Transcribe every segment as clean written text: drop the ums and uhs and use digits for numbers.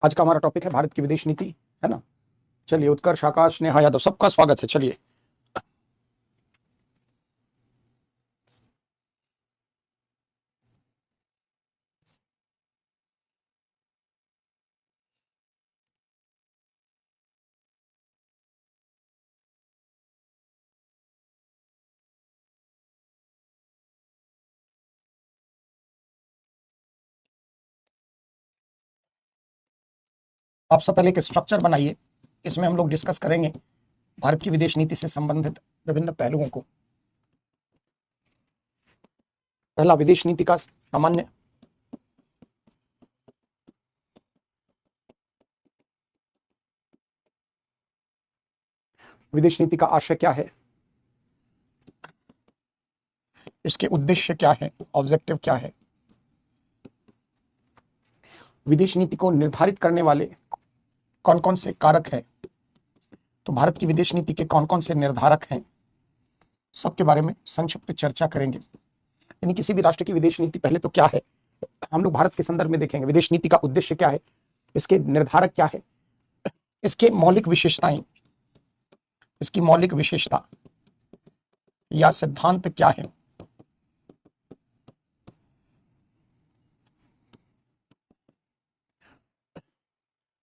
आज का हमारा टॉपिक है भारत की विदेश नीति, है ना। चलिए, उत्कर्ष, आकाश, नेहा यादव, सबका स्वागत है। चलिए, आप सब पहले एक स्ट्रक्चर बनाइए। इसमें हम लोग डिस्कस करेंगे भारत की विदेश नीति से संबंधित विभिन्न पहलुओं को। पहला, विदेश नीति का सामान्य। विदेश नीति का आशय क्या है, इसके उद्देश्य क्या है, ऑब्जेक्टिव क्या है, विदेश नीति को निर्धारित करने वाले कौन कौन से कारक हैं, तो भारत की विदेश नीति के कौन कौन से निर्धारक हैं, सबके बारे में संक्षिप्त चर्चा करेंगे। यानी किसी भी राष्ट्र की विदेश नीति पहले तो क्या है, हम लोग भारत के संदर्भ में देखेंगे। विदेश नीति का उद्देश्य क्या है, इसके निर्धारक क्या है, इसके मौलिक विशेषताएं, इसकी मौलिक विशेषता या सिद्धांत क्या है,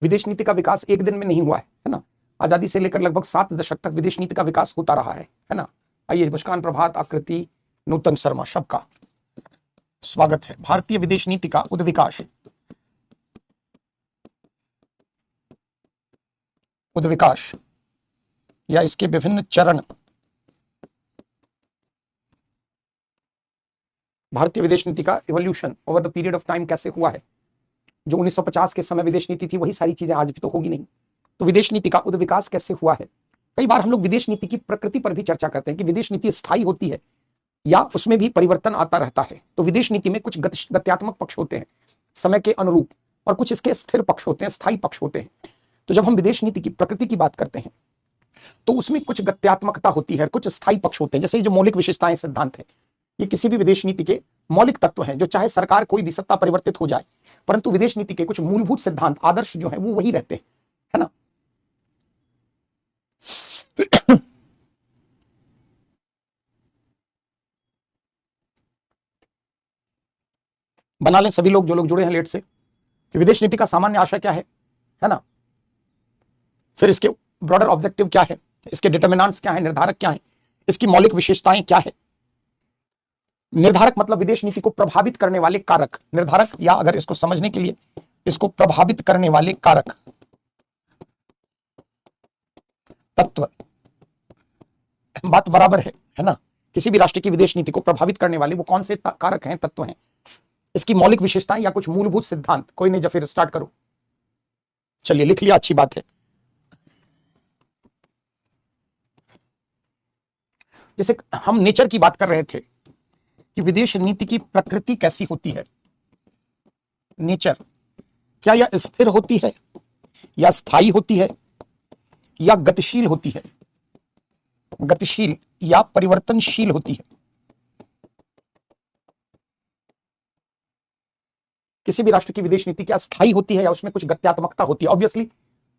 विदेश नीति का विकास एक दिन में नहीं हुआ है ना। आजादी से लेकर लगभग 7 दशक तक विदेश नीति का विकास होता रहा है ना। आइए, मुस्कान, प्रभात, आकृति, नूतन शर्मा, सबका स्वागत है। भारतीय विदेश नीति का उद्विकास, या इसके विभिन्न चरण, भारतीय विदेश नीति का evolution over the period of time कैसे हुआ है। जो 1950 के समय विदेश नीति थी वही सारी चीजें आज भी तो होगी नहीं। तो विदेश नीति का उद्विकास कैसे हुआ है। कई बार हम लोग विदेश नीति की प्रकृति पर भी चर्चा करते हैं कि विदेश नीति स्थायी होती है या उसमें भी परिवर्तन आता रहता है। तो विदेश नीति में कुछ गत्यात्मक पक्ष होते हैं समय के अनुरूप, और कुछ इसके स्थिर पक्ष होते हैं, स्थायी पक्ष होते हैं। तो जब हम विदेश नीति की प्रकृति की बात करते हैं तो उसमें कुछ गत्यात्मकता होती है, कुछ स्थायी पक्ष होते हैं। जैसे जो मौलिक विशेषताएं, सिद्धांत है, ये किसी भी विदेश नीति के मौलिक तत्व हैं, जो चाहे सरकार कोई भी सत्ता परिवर्तित हो जाए, परंतु विदेश नीति के कुछ मूलभूत सिद्धांत, आदर्श जो है वो वही रहते हैं, है ना। बना लें सभी लोग, जो लोग जुड़े हैं लेट से, कि विदेश नीति का सामान्य आशय क्या है ना। फिर इसके ब्रॉडर ऑब्जेक्टिव क्या है, इसके डिटर्मिनेंट्स क्या है, निर्धारक क्या है, इसकी मौलिक विशेषताएं क्या है। निर्धारक मतलब विदेश नीति को प्रभावित करने वाले कारक, निर्धारक, या अगर इसको समझने के लिए इसको प्रभावित करने वाले कारक, तत्व। बात बराबर है ना। किसी भी राष्ट्र की विदेश नीति को प्रभावित करने वाले वो कौन से कारक हैं, तत्व हैं, इसकी मौलिक विशेषताएं या कुछ मूलभूत सिद्धांत। कोई नहीं, जब फिर स्टार्ट करो। चलिए, लिख लिया, अच्छी बात है। जैसे हम नेचर की बात कर रहे थे कि विदेश नीति की प्रकृति कैसी होती है, नेचर, क्या यह स्थिर होती है या स्थायी होती है या गतिशील होती है, गतिशील या परिवर्तनशील होती है। किसी भी राष्ट्र की विदेश नीति क्या स्थायी होती है या उसमें कुछ गत्यात्मकता होती है। ऑब्वियसली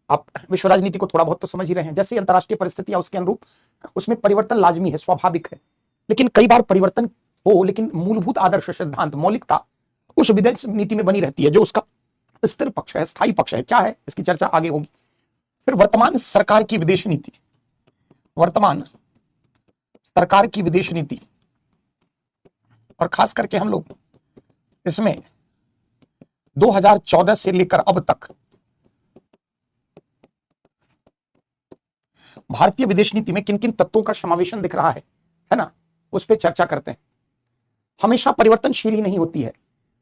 आप विश्व राजनीति को थोड़ा बहुत तो समझ ही रहे हैं। जैसे अंतरराष्ट्रीय परिस्थितियां उसके अनुरूप, उसमें परिवर्तन लाजमी है, स्वाभाविक है। लेकिन कई बार परिवर्तन हो, लेकिन मूलभूत आदर्श, सिद्धांत, मौलिकता उस विदेश नीति में बनी रहती है, जो उसका स्थिर पक्ष है, स्थायी पक्ष है। क्या है, इसकी चर्चा आगे होगी। फिर वर्तमान सरकार की विदेश नीति, वर्तमान सरकार की विदेश नीति, और खास करके हम लोग इसमें 2014 से लेकर अब तक भारतीय विदेश नीति में किन किन तत्वों का समावेशन दिख रहा है ना, उस पर चर्चा करते हैं। हमेशा परिवर्तनशील ही नहीं होती है,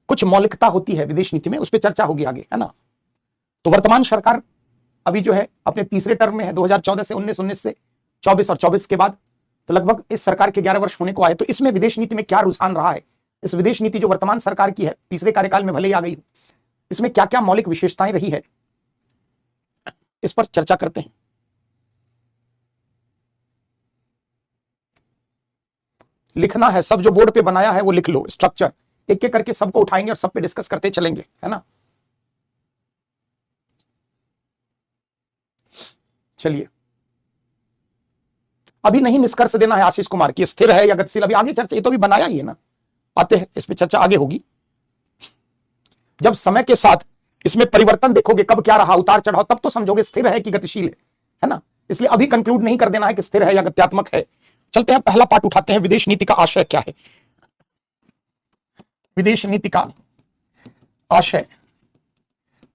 कुछ मौलिकता होती है विदेश नीति में, उस पर चर्चा होगी आगे, है ना। तो वर्तमान सरकार अभी जो है अपने तीसरे टर्म में है, 2014 से 19, 19 से 24 और 24 के बाद, तो लगभग इस सरकार के 11 वर्ष होने को आए। तो इसमें विदेश नीति में क्या रुझान रहा है, इस विदेश नीति जो वर्तमान सरकार की है, तीसरे कार्यकाल में भले ही आ गई, इसमें क्या क्या मौलिक विशेषताएं रही है, इस पर चर्चा करते हैं। लिखना है, सब जो बोर्ड पे बनाया है वो लिख लो, स्ट्रक्चर एक एक करके सबको उठाएंगे और सब पे डिस्कस करते चलेंगे, है ना। चलिए, अभी नहीं निष्कर्ष देना है आशीष कुमार की स्थिर है या गतिशील, अभी आगे चर्चा, ये तो अभी बनाया ही है ना, आते हैं इस पे चर्चा आगे होगी। जब समय के साथ इसमें परिवर्तन देखोगे, कब क्या रहा, उतार चढ़ाव, तब तो समझोगे स्थिर है कि गतिशील है ना। इसलिए अभी कंक्लूड नहीं कर देना है कि स्थिर है या गत्यात्मक है। चलते हैं, पहला पार्ट उठाते हैं, विदेश नीति का आशय क्या है। विदेश नीति का आशय,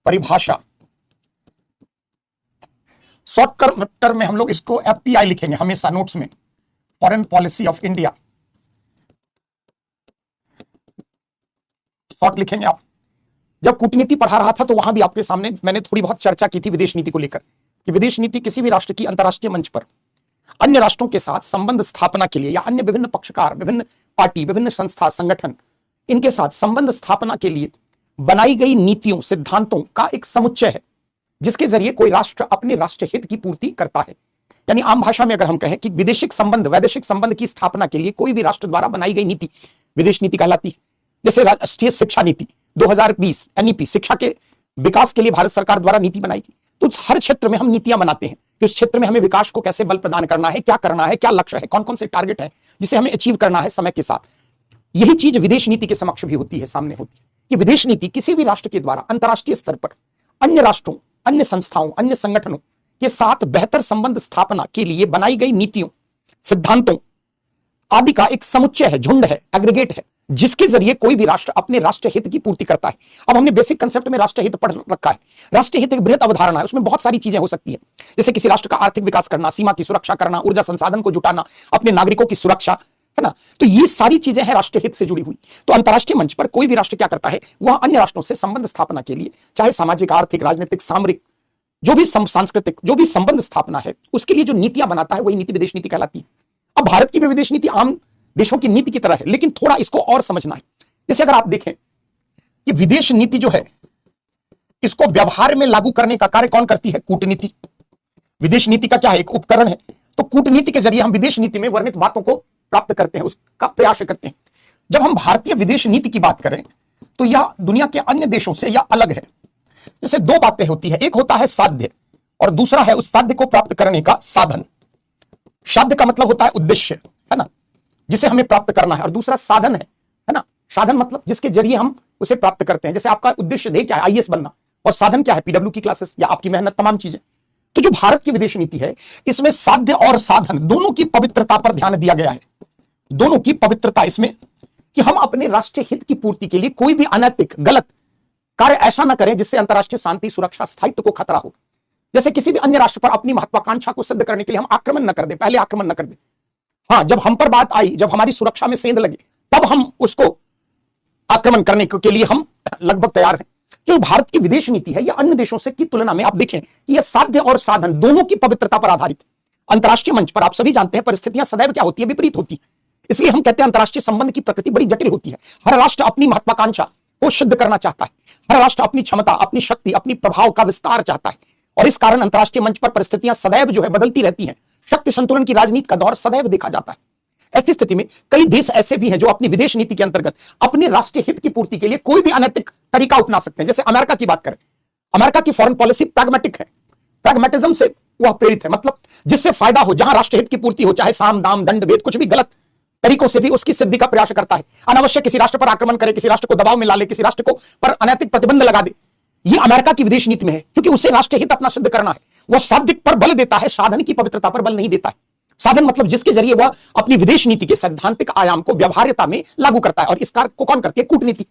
परिभाषा, शॉर्ट टर्म में हम लोग इसको एफपीआई लिखेंगे हमेशा नोट्स में, foreign policy of India, short लिखेंगे आप। जब कूटनीति पढ़ा रहा था तो वहां भी आपके सामने मैंने थोड़ी बहुत चर्चा की थी विदेश नीति को लेकर, कि विदेश नीति किसी भी राष्ट्र की अंतर्राष्ट्रीय मंच पर अन्य राष्ट्रों के साथ संबंध स्थापना के लिए, या अन्य विभिन्न पक्षकार, विभिन्न पार्टी, विभिन्न संस्था, संगठन, इनके साथ संबंध स्थापना के लिए बनाई गई नीतियों, सिद्धांतों का एक समुच्चय है, जिसके जरिए कोई राष्ट्र अपने राष्ट्र हित की पूर्ति करता है। यानी आम भाषा में अगर हम कहें कि विदेशिक संबंध, वैदेशिक संबंध की स्थापना के लिए कोई भी राष्ट्र द्वारा बनाई गई नीति विदेश नीति कहलाती है। जैसे राष्ट्रीय शिक्षा नीति 2020 एनईपी, शिक्षा के विकास के लिए भारत सरकार द्वारा नीति बनाई गई। तो हर क्षेत्र में हम नीतियां बनाते हैं कि उस क्षेत्र में हमें विकास को कैसे बल प्रदान करना है, क्या करना है, क्या लक्ष्य है, कौन कौन से टारगेट है जिसे हमें अचीव करना है समय के साथ। यही चीज विदेश नीति के समक्ष भी होती है, सामने होती है, कि विदेश नीति किसी भी राष्ट्र के द्वारा अंतर्राष्ट्रीय स्तर पर अन्य राष्ट्रों, अन्य संस्थाओं, अन्य संगठनों के साथ बेहतर संबंध स्थापना के लिए बनाई गई नीतियों, सिद्धांतों आदि का एक समुच्चय है, झुंड है, एग्रीगेट है, जिसके जरिए कोई भी राष्ट्र अपने राष्ट्र हित की पूर्ति करता है। अब हमने बेसिक कंसेप्ट में राष्ट्र हित पढ़ रखा है। राष्ट्र हित एक बृहत अवधारणा है, उसमें बहुत सारी चीजें हो सकती है, जैसे किसी राष्ट्र का आर्थिक विकास करना, सीमा की सुरक्षा करना, ऊर्जा संसाधन को जुटाना, अपने नागरिकों की सुरक्षा, है ना। तो ये सारी चीजें हैं राष्ट्र हित से जुड़ी हुई। तो अंतर्राष्ट्रीय मंच पर कोई भी राष्ट्र क्या करता है, वह अन्य राष्ट्रों से संबंध स्थापना के लिए, चाहे सामाजिक, आर्थिक, राजनीतिक, सामरिक, जो भी सांस्कृतिक, जो भी संबंध स्थापना है, उसके लिए जो नीतियां बनाता है वही नीति विदेश नीति कहलाती है। अब भारत की भी विदेश नीति आम देशों की नीति की तरह है, लेकिन थोड़ा इसको और समझना है। जैसे अगर आप देखें कि विदेश नीति जो है, इसको व्यवहार में लागू करने का कार्य कौन करती है, कूटनीति। विदेश नीति का क्या है, एक उपकरण है। तो कूटनीति के जरिए हम विदेश नीति में वर्णित बातों को प्राप्त करते हैं, उसका प्रयास करते हैं। जब हम भारतीय विदेश नीति की बात करें तो यह दुनिया के अन्य देशों से यह अलग है। जैसे दो बातें होती है, एक होता है साध्य और दूसरा है उस साध्य को प्राप्त करने का साधन। साध्य का मतलब होता है उद्देश्य, है ना, जिसे हमें प्राप्त करना है, और दूसरा साधन है ना। साधन मतलब जिसके जरिए हम उसे प्राप्त करते हैं। जैसे आपका उद्देश्य ध्येय क्या है, आईएएस बनना, और साधन क्या है, पीडब्ल्यू की क्लासेस या आपकी मेहनत, तमाम चीजें। तो जो भारत की विदेश नीति है, इसमें साध्य और साधन दोनों की पवित्रता पर ध्यान दिया गया है। दोनों की पवित्रता इसमें कि हम अपने राष्ट्रीय हित की पूर्ति के लिए कोई भी अनैतिक, गलत कार्य ऐसा ना करें जिससे अंतर्राष्ट्रीय शांति, सुरक्षा, स्थायित्व को खतरा हो। जैसे किसी भी अन्य राष्ट्र पर अपनी महत्वाकांक्षा को सिद्ध करने के लिए हम आक्रमण न कर दें, पहले आक्रमण न कर दें। हाँ, जब हम पर बात आई, जब हमारी सुरक्षा में सेंध लगे, तब हम उसको आक्रमण करने के लिए हम लगभग तैयार हैं। जो भारत की विदेश नीति है, यह अन्य देशों से की तुलना में आप देखें, यह साध्य और साधन दोनों की पवित्रता पर आधारित। अंतर्राष्ट्रीय मंच पर आप सभी जानते हैं परिस्थितियां सदैव क्या होती है, विपरीत होती है। इसलिए हम कहते हैं अंतर्राष्ट्रीय संबंध की प्रकृति बड़ी जटिल होती है। हर राष्ट्र अपनी महत्वाकांक्षा को सिद्ध करना चाहता है, हर राष्ट्र अपनी क्षमता, अपनी शक्ति, अपनी प्रभाव का विस्तार चाहता है, और इस कारण अंतर्राष्ट्रीय मंच पर परिस्थितियां सदैव जो है बदलती रहती हैं। शक्ति संतुलन की राजनीति का दौर सदैव देखा जाता है। ऐसी स्थिति में कई देश ऐसे भी हैं जो अपनी विदेश नीति के अंतर्गत अपने राष्ट्रीय हित की पूर्ति के लिए कोई भी अनैतिक तरीका अपना सकते हैं। जैसे अमेरिका की बात करें, अमेरिका की फॉरेन पॉलिसी प्रैग्मेटिक है, प्रैग्मेटिज्म से वह प्रेरित है, मतलब जिससे फायदा हो, जहां राष्ट्र हित की पूर्ति हो, चाहे साम दाम दंड भेद, कुछ भी गलत तरीकों से भी उसकी सिद्धि का प्रयास करता है। अनावश्यक किसी राष्ट्र पर आक्रमण करे, किसी राष्ट्र को दबाव में ला ले, किसी राष्ट्र को पर अनैतिक प्रतिबंध लगा दे, ये अमेरिका की विदेश नीति में है, क्योंकि उसे राष्ट्रीय हित अपना सिद्ध करना है। वह साध्य पर बल देता है, साधन की पवित्रता पर बल नहीं देता है। साधन मतलब जिसके जरिए वह अपनी विदेश नीति के सैद्धांतिक आयाम को व्यवहार्यता में लागू करता है, और इस कार्य को कौन करती है, कूटनीति।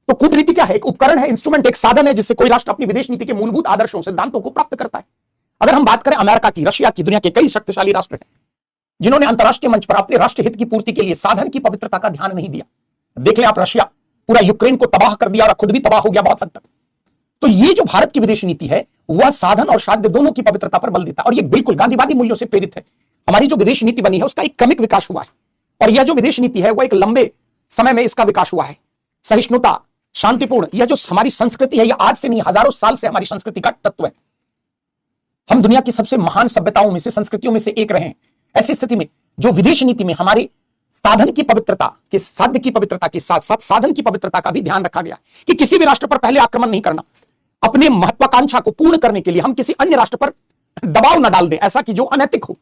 तो कूटनीति क्या है, एक उपकरण है, इंस्ट्रूमेंट, एक साधन है, जिससे कोई राष्ट्र अपनी विदेश नीति के मूलभूत आदर्शों, सिद्धांतों को प्राप्त करता है। अगर हम बात करें अमेरिका की, रशिया की, दुनिया के कई शक्तिशाली राष्ट्र हैं जिन्होंने अंतर्राष्ट्रीय मंच पर अपने राष्ट्र हित की पूर्ति के लिए साधन की पवित्रता का ध्यान नहीं दिया। देख लें आप, रशिया पूरा यूक्रेन को तबाह कर दिया और खुद भी तबाह हो गया बहुत हद तक। तो ये जो भारत की विदेश नीति है, वह साधन और साध्य दोनों की पवित्रता पर बल देता है, और ये बिल्कुल गांधीवादी मूल्यों से प्रेरित है। हमारी जो विदेश नीति बनी है उसका एक क्रमिक विकास हुआ है, और यह जो विदेश नीति है वह एक लंबे समय में इसका विकास हुआ है। सहिष्णुता, शांतिपूर्ण, यह जो हमारी संस्कृति है, यह आज से नहीं, हजारों साल से हमारी संस्कृति का तत्व है। हम दुनिया की सबसे महान सभ्यताओं में से, संस्कृतियों में से एक रहे हैं। ऐसी स्थिति में जो विदेश नीति में हमारे साधन की पवित्रता के, साध्य की पवित्रता के साथ साथ साधन की पवित्रता का भी ध्यान रखा गया कि किसी भी राष्ट्र पर पहले आक्रमण नहीं करना। अपने महत्वाकांक्षा को पूर्ण करने के लिए हम किसी अन्य राष्ट्र पर दबाव ना डाल दें ऐसा कि जो अनैतिक हो,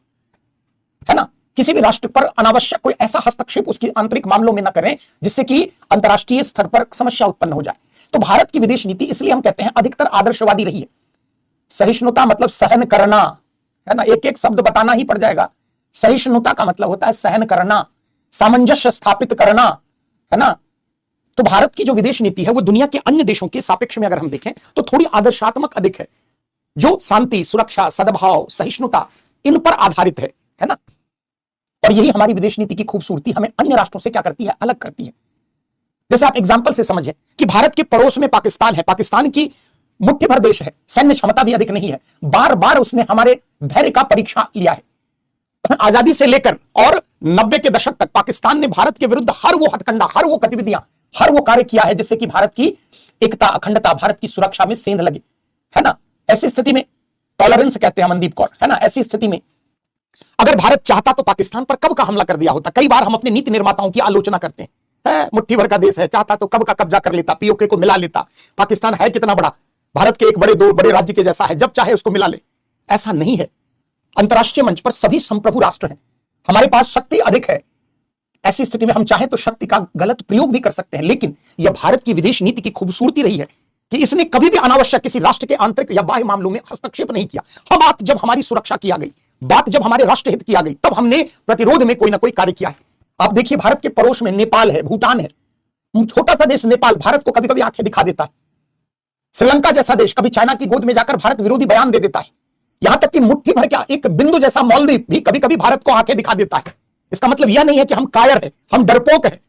है ना। किसी भी राष्ट्र पर अनावश्यक कोई ऐसा हस्तक्षेप उसकी आंतरिक मामलों में ना करें जिससे कि अंतरराष्ट्रीय स्तर पर समस्या उत्पन्न हो जाए। तो भारत की विदेश नीति इसलिए हम कहते हैं अधिकतर आदर्शवादी रही है। सहिष्णुता मतलब सहन करना, है ना, एक एक शब्द बताना ही पड़ जाएगा। सहिष्णुता का मतलब होता है सहन करना, सामंजस्य स्थापित करना, है ना। तो भारत की जो विदेश नीति है वो दुनिया के अन्य देशों के सापेक्ष में अगर हम देखें तो थोड़ी आदर्शात्मक अधिक है, जो शांति, सुरक्षा, सद्भाव, सहिष्णुता इन पर आधारित है ना। और यही हमारी विदेश नीति की खूबसूरती हमें अन्य राष्ट्रों से क्या करती है, अलग करती है। जैसे आप एग्जाम्पल से समझें कि भारत के पड़ोस में पाकिस्तान है, पाकिस्तान की मुट्ठी भर देश है, सैन्य क्षमता भी अधिक नहीं है, बार बार उसने हमारे धैर्य का परीक्षा लिया है। आजादी से लेकर और 90 के दशक तक पाकिस्तान ने भारत के विरुद्ध हर वो हथकंडा, हर वो गतिविधियां, हर वो कार्य किया है जिससे कि भारत की एकता, अखंडता, भारत की सुरक्षा में सेंध लगे, है ना। ऐसी स्थिति में टॉलरेंस कहते हैं मनदीप कौर, है ना। ऐसी स्थिति में अगर भारत चाहता तो पाकिस्तान पर कब का हमला कर दिया होता। कई बार हम अपने नीति निर्माताओं की आलोचना करते हैं, मुट्ठी भर का देश है, चाहता तो कब का कब्जा कर लेता, पीओके को मिला लेता। पाकिस्तान है कितना बड़ा, भारत के एक बड़े, दो बड़े राज्य के जैसा है, जब चाहे उसको मिला ले। ऐसा नहीं है। अंतरराष्ट्रीय मंच पर सभी संप्रभु राष्ट्र हैं, हमारे पास शक्ति अधिक है। ऐसी स्थिति में हम चाहे तो शक्ति का गलत प्रयोग भी कर सकते हैं, लेकिन यह भारत की विदेश नीति की खूबसूरती रही है कि इसने कभी भी अनावश्यक किसी राष्ट्र के आंतरिक या बाह्य मामलों में हस्तक्षेप नहीं किया। हाँ, बात जब हमारी सुरक्षा की आ गई, बात जब हमारे राष्ट्र हित की आ गई, तब हमने प्रतिरोध में कोई ना कोई कार्य किया है। आप देखिए भारत के पड़ोस में नेपाल है, भूटान है, छोटा सा देश नेपाल भारत को कभी कभी आंखें दिखा देता है। श्रीलंका जैसा देश कभी चाइना की गोद में जाकर भारत विरोधी बयान दे देता है। यहां तक कि मुट्ठी भर क्या एक बिंदु जैसा मालदीव भी कभी कभी भारत को आंखें दिखा देता है। इसका मतलब यह नहीं है कि हम कायर हैं, हम डरपोक हैं,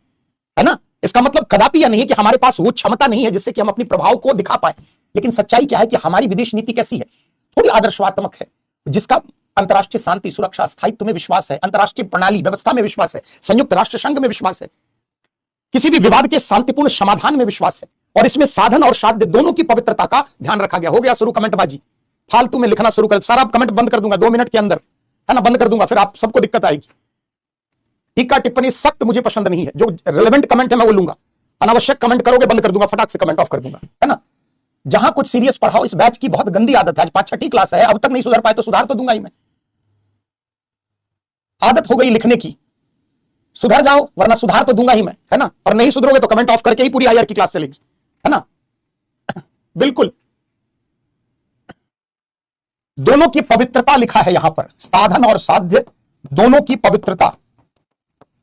है ना। इसका मतलब कदापि यह नहीं है कि हमारे पास वो क्षमता नहीं है जिससे कि हम अपने प्रभाव को दिखा पाए। लेकिन सच्चाई क्या है कि हमारी विदेश नीति कैसी है, थोड़ी आदर्शवात्मक है, जिसका अंतरराष्ट्रीय शांति, सुरक्षा, स्थायित्व में विश्वास है, अंतरराष्ट्रीय प्रणाली व्यवस्था में विश्वास है, संयुक्त राष्ट्र संघ में विश्वास है, किसी भी विवाद के शांतिपूर्ण समाधान में विश्वास है, और इसमें साधन और साध्य दोनों की पवित्रता का ध्यान रखा गया। हो गया शुरू कमेंटबाजी, फालतू में लिखना शुरू कर, सारा कमेंट बंद कर दूंगा 2 मिनट के अंदर, है ना, बंद कर दूंगा, फिर आप सबको दिक्कत आएगी। टीका टिप्पणी सख्त मुझे पसंद नहीं है, जो रिलेवेंट कमेंट है मैं वो लूंगा, अनावश्यक कमेंट करोगे बंद कर दूंगा, फटाक से कमेंट ऑफ कर दूंगा, है ना। जहां कुछ सीरियस पढ़ाओ, इस बैच की बहुत गंदी आदत है, आज 5-6ठी क्लास है, अब तक नहीं सुधर पाए तो सुधार तो दूंगा ही मैं। आदत हो गई लिखने की, सुधर जाओ वरना सुधार तो दूंगा ही मैं, है ना। और नहीं सुधरोगे तो कमेंट ऑफ करके ही पूरी आईआर की क्लास चलेगी, है ना। बिल्कुल दोनों की पवित्रता लिखा है यहां पर, साधन और साध्य दोनों की पवित्रता।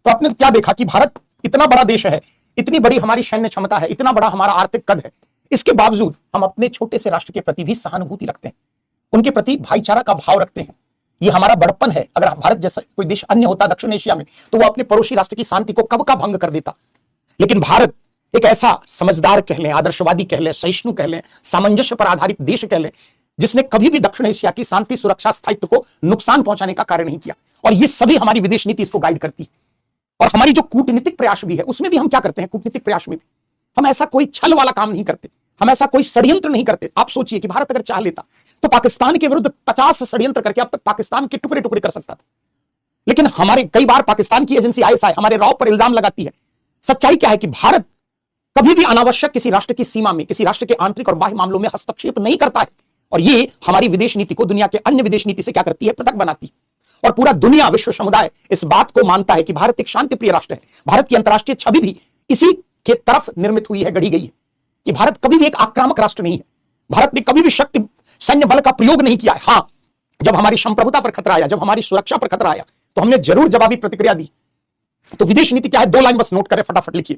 तो आपने क्या देखा कि भारत इतना बड़ा देश है, इतनी बड़ी हमारी सैन्य क्षमता है, इतना बड़ा हमारा आर्थिक कद है, इसके बावजूद हम अपने छोटे से राष्ट्र के प्रति भी सहानुभूति रखते हैं, उनके प्रति भाईचारा का भाव रखते हैं। ये हमारा बड़प्पन है। अगर भारत जैसा कोई देश अन्य होता दक्षिण एशिया में तो वो अपने पड़ोसी राष्ट्र की शांति को कब का भंग कर देता। लेकिन भारत एक ऐसा समझदार कह लें, आदर्शवादी कह लें, सहिष्णु कह लें, सामंजस्य पर आधारित देश कह लें, जिसने कभी भी दक्षिण एशिया की शांति, सुरक्षा, स्थायित्व को नुकसान पहुंचाने का कार्य नहीं किया। और ये सभी हमारी विदेश नीति इसको गाइड करती है। और हमारी जो कूटनीतिक प्रयास भी है उसमें भी हम क्या करते हैं, कूटनीतिक प्रयास में भी हम ऐसा कोई छल वाला काम नहीं करते, हम ऐसा कोई षड्यंत्र नहीं करते। आप सोचिए कि भारत अगर चाह लेता तो पाकिस्तान के विरुद्ध 50 षड्यंत्र करके अब तक पाकिस्तान के टुकड़े टुकड़े कर सकता था। लेकिन हमारे कई बार पाकिस्तान की एजेंसी आईएसआई हमारे राव पर इल्जाम लगाती है। सच्चाई क्या है कि भारत कभी भी अनावश्यक किसी राष्ट्र की सीमा में, किसी राष्ट्र के आंतरिक और बाह्य मामलों में हस्तक्षेप नहीं करता है। और ये हमारी विदेश नीति को दुनिया के अन्य विदेश नीति से क्या करती है, पृथक बनाती है। और पूरा दुनिया, विश्व समुदाय इस बात को मानता है कि भारत एक शांति प्रिय राष्ट्र है। भारत की अंतरराष्ट्रीय छवि भी इसी के तरफ निर्मित हुई है, गढ़ी गई है कि भारत कभी भी एक आक्रामक राष्ट्र नहीं है। भारत ने कभी भी शक्ति, सैन्य बल का प्रयोग नहीं किया है। हाँ, जब हमारी संप्रभुता पर खतरा आया, जब हमारी सुरक्षा पर खतरा आया तो हमने जरूर जवाबी प्रतिक्रिया दी। तो विदेश नीति क्या है, 2 लाइन बस नोट करें, फटाफट लिखिए,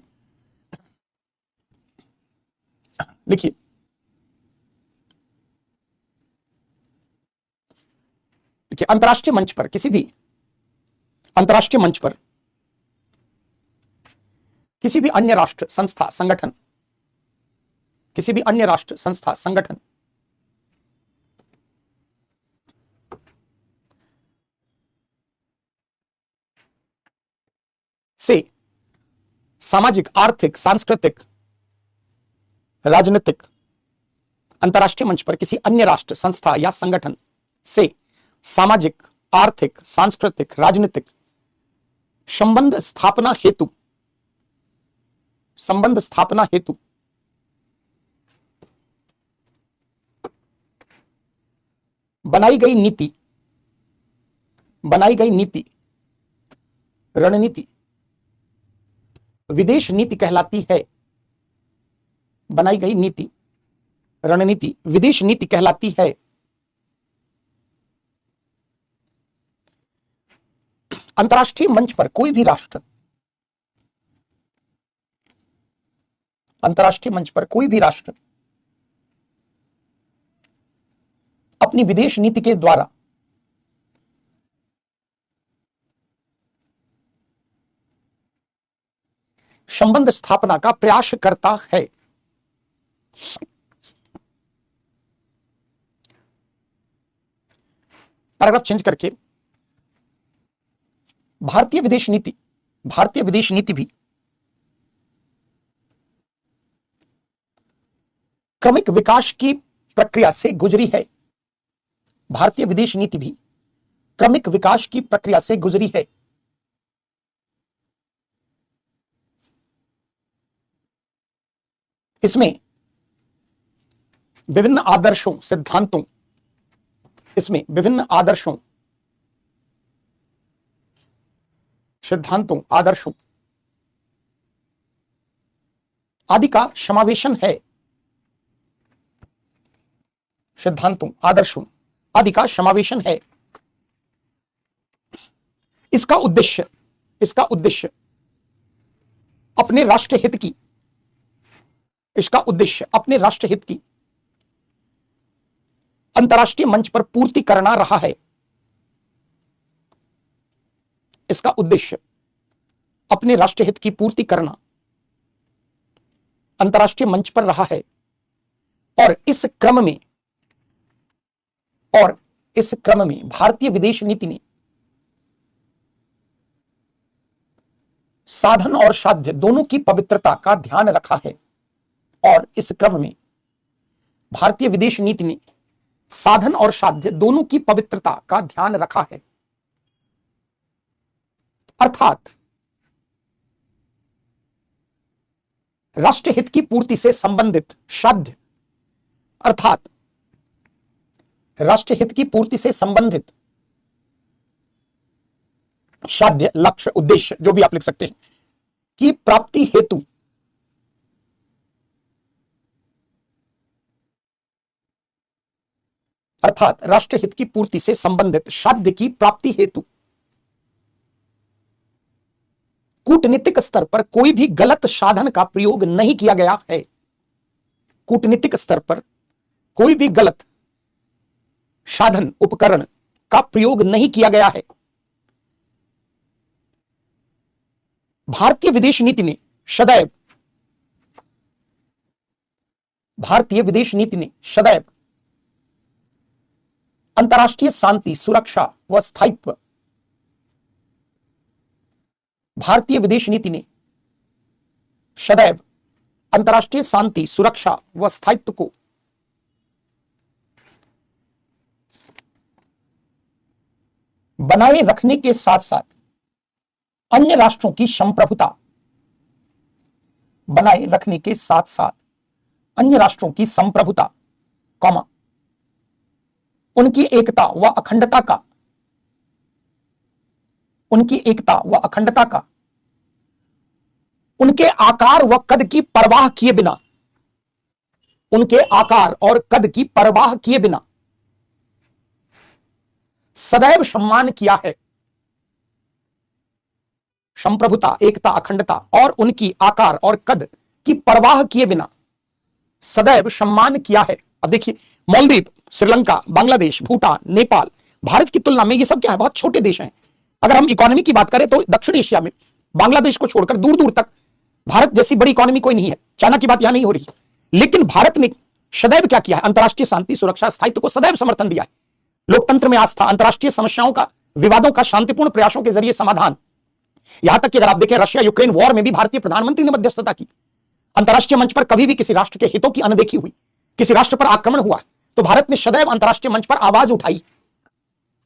लिखिए। देखिए, अंतरराष्ट्रीय मंच पर, किसी भी अंतरराष्ट्रीय मंच पर किसी भी अन्य राष्ट्र, संस्था, संगठन, किसी भी अन्य राष्ट्र, संस्था, संगठन से सामाजिक, आर्थिक, सांस्कृतिक, राजनीतिक, अंतरराष्ट्रीय मंच पर किसी अन्य राष्ट्र, संस्था या संगठन से सामाजिक, आर्थिक, सांस्कृतिक, राजनीतिक संबंध स्थापना हेतु बनाई गई नीति, बनाई गई नीति, रणनीति विदेश नीति कहलाती है। बनाई गई नीति, रणनीति विदेश नीति कहलाती है। अंतर्राष्ट्रीय मंच पर कोई भी राष्ट्र, अंतर्राष्ट्रीय मंच पर कोई भी राष्ट्र अपनी विदेश नीति के द्वारा संबंध स्थापना का प्रयास करता है। पैराग्राफ चेंज करके भारतीय विदेश नीति, भारतीय विदेश नीति भी क्रमिक विकास की प्रक्रिया से गुजरी है। भारतीय विदेश नीति भी क्रमिक विकास की प्रक्रिया से गुजरी है। इसमें विभिन्न आदर्शों, सिद्धांतों, इसमें विभिन्न आदर्शों, सिद्धांतों, आदर्शों आदि का समावेशन है। सिद्धांतों, आदर्शों आदि का समावेशन है। इसका उद्देश्य, इसका उद्देश्य अपने राष्ट्रहित की, इसका उद्देश्य अपने राष्ट्रहित की अंतर्राष्ट्रीय मंच पर पूर्ति करना रहा है। इसका उद्देश्य अपने राष्ट्रहित की पूर्ति करना अंतर्राष्ट्रीय मंच पर रहा है। और इस क्रम में, और इस क्रम में भारतीय विदेश नीति ने साधन और साध्य दोनों की पवित्रता का ध्यान रखा है। और इस क्रम में भारतीय विदेश नीति ने साधन और साध्य दोनों की पवित्रता का ध्यान रखा है। अर्थात राष्ट्रहित की पूर्ति से संबंधित साध्य, अर्थात राष्ट्रहित की पूर्ति से संबंधित साध्य, लक्ष्य, उद्देश्य, जो भी आप लिख सकते हैं, की प्राप्ति हेतु अर्थात राष्ट्रहित की पूर्ति से संबंधित साध्य की प्राप्ति हेतु कूटनीतिक स्तर पर कोई भी गलत साधन का प्रयोग नहीं किया गया है। कूटनीतिक स्तर पर कोई भी गलत साधन, उपकरण का प्रयोग नहीं किया गया है। भारतीय विदेश नीति ने सदैव, भारतीय विदेश नीति ने सदैव अंतर्राष्ट्रीय शांति, सुरक्षा व स्थायित्व, भारतीय विदेश नीति ने सदैव अंतर्राष्ट्रीय शांति, सुरक्षा व स्थायित्व को बनाए रखने के साथ साथ अन्य राष्ट्रों की संप्रभुता, बनाए रखने के साथ साथ अन्य राष्ट्रों की संप्रभुता, कॉमा, उनकी एकता व अखंडता का, उनकी एकता व अखंडता का उनके आकार व कद की परवाह किए बिना, उनके आकार और कद की परवाह किए बिना सदैव सम्मान किया है। संप्रभुता, एकता, अखंडता और उनकी आकार और कद की परवाह किए बिना सदैव सम्मान किया है। अब देखिए, मालदीव, श्रीलंका, बांग्लादेश, भूटान, नेपाल, भारत की तुलना में ये सब क्या है, बहुत छोटे देश हैं। अगर हम इकोनॉमी की बात करें तो दक्षिण एशिया में बांग्लादेश को छोड़कर दूर दूर तक भारत जैसी बड़ी इकोनॉमी कोई नहीं है। चाइना की बात यहां नहीं हो रही, लेकिन भारत ने सदैव क्या किया है, अंतर्राष्ट्रीय शांति, सुरक्षा, स्थायित्व को सदैव समर्थन दिया है। लोकतंत्र में आस्था, अंतर्राष्ट्रीय समस्याओं का, विवादों का शांतिपूर्ण प्रयासों के जरिए समाधान। यहां तक कि अगर आप देखें, रशिया यूक्रेन वॉर में भी भारतीय प्रधानमंत्री ने मध्यस्थता की। अंतर्राष्ट्रीय मंच पर कभी भी किसी राष्ट्र के हितों की अनदेखी हुई, किसी राष्ट्र पर आक्रमण हुआ, तो भारत ने सदैव अंतर्राष्ट्रीय मंच पर आवाज उठाई।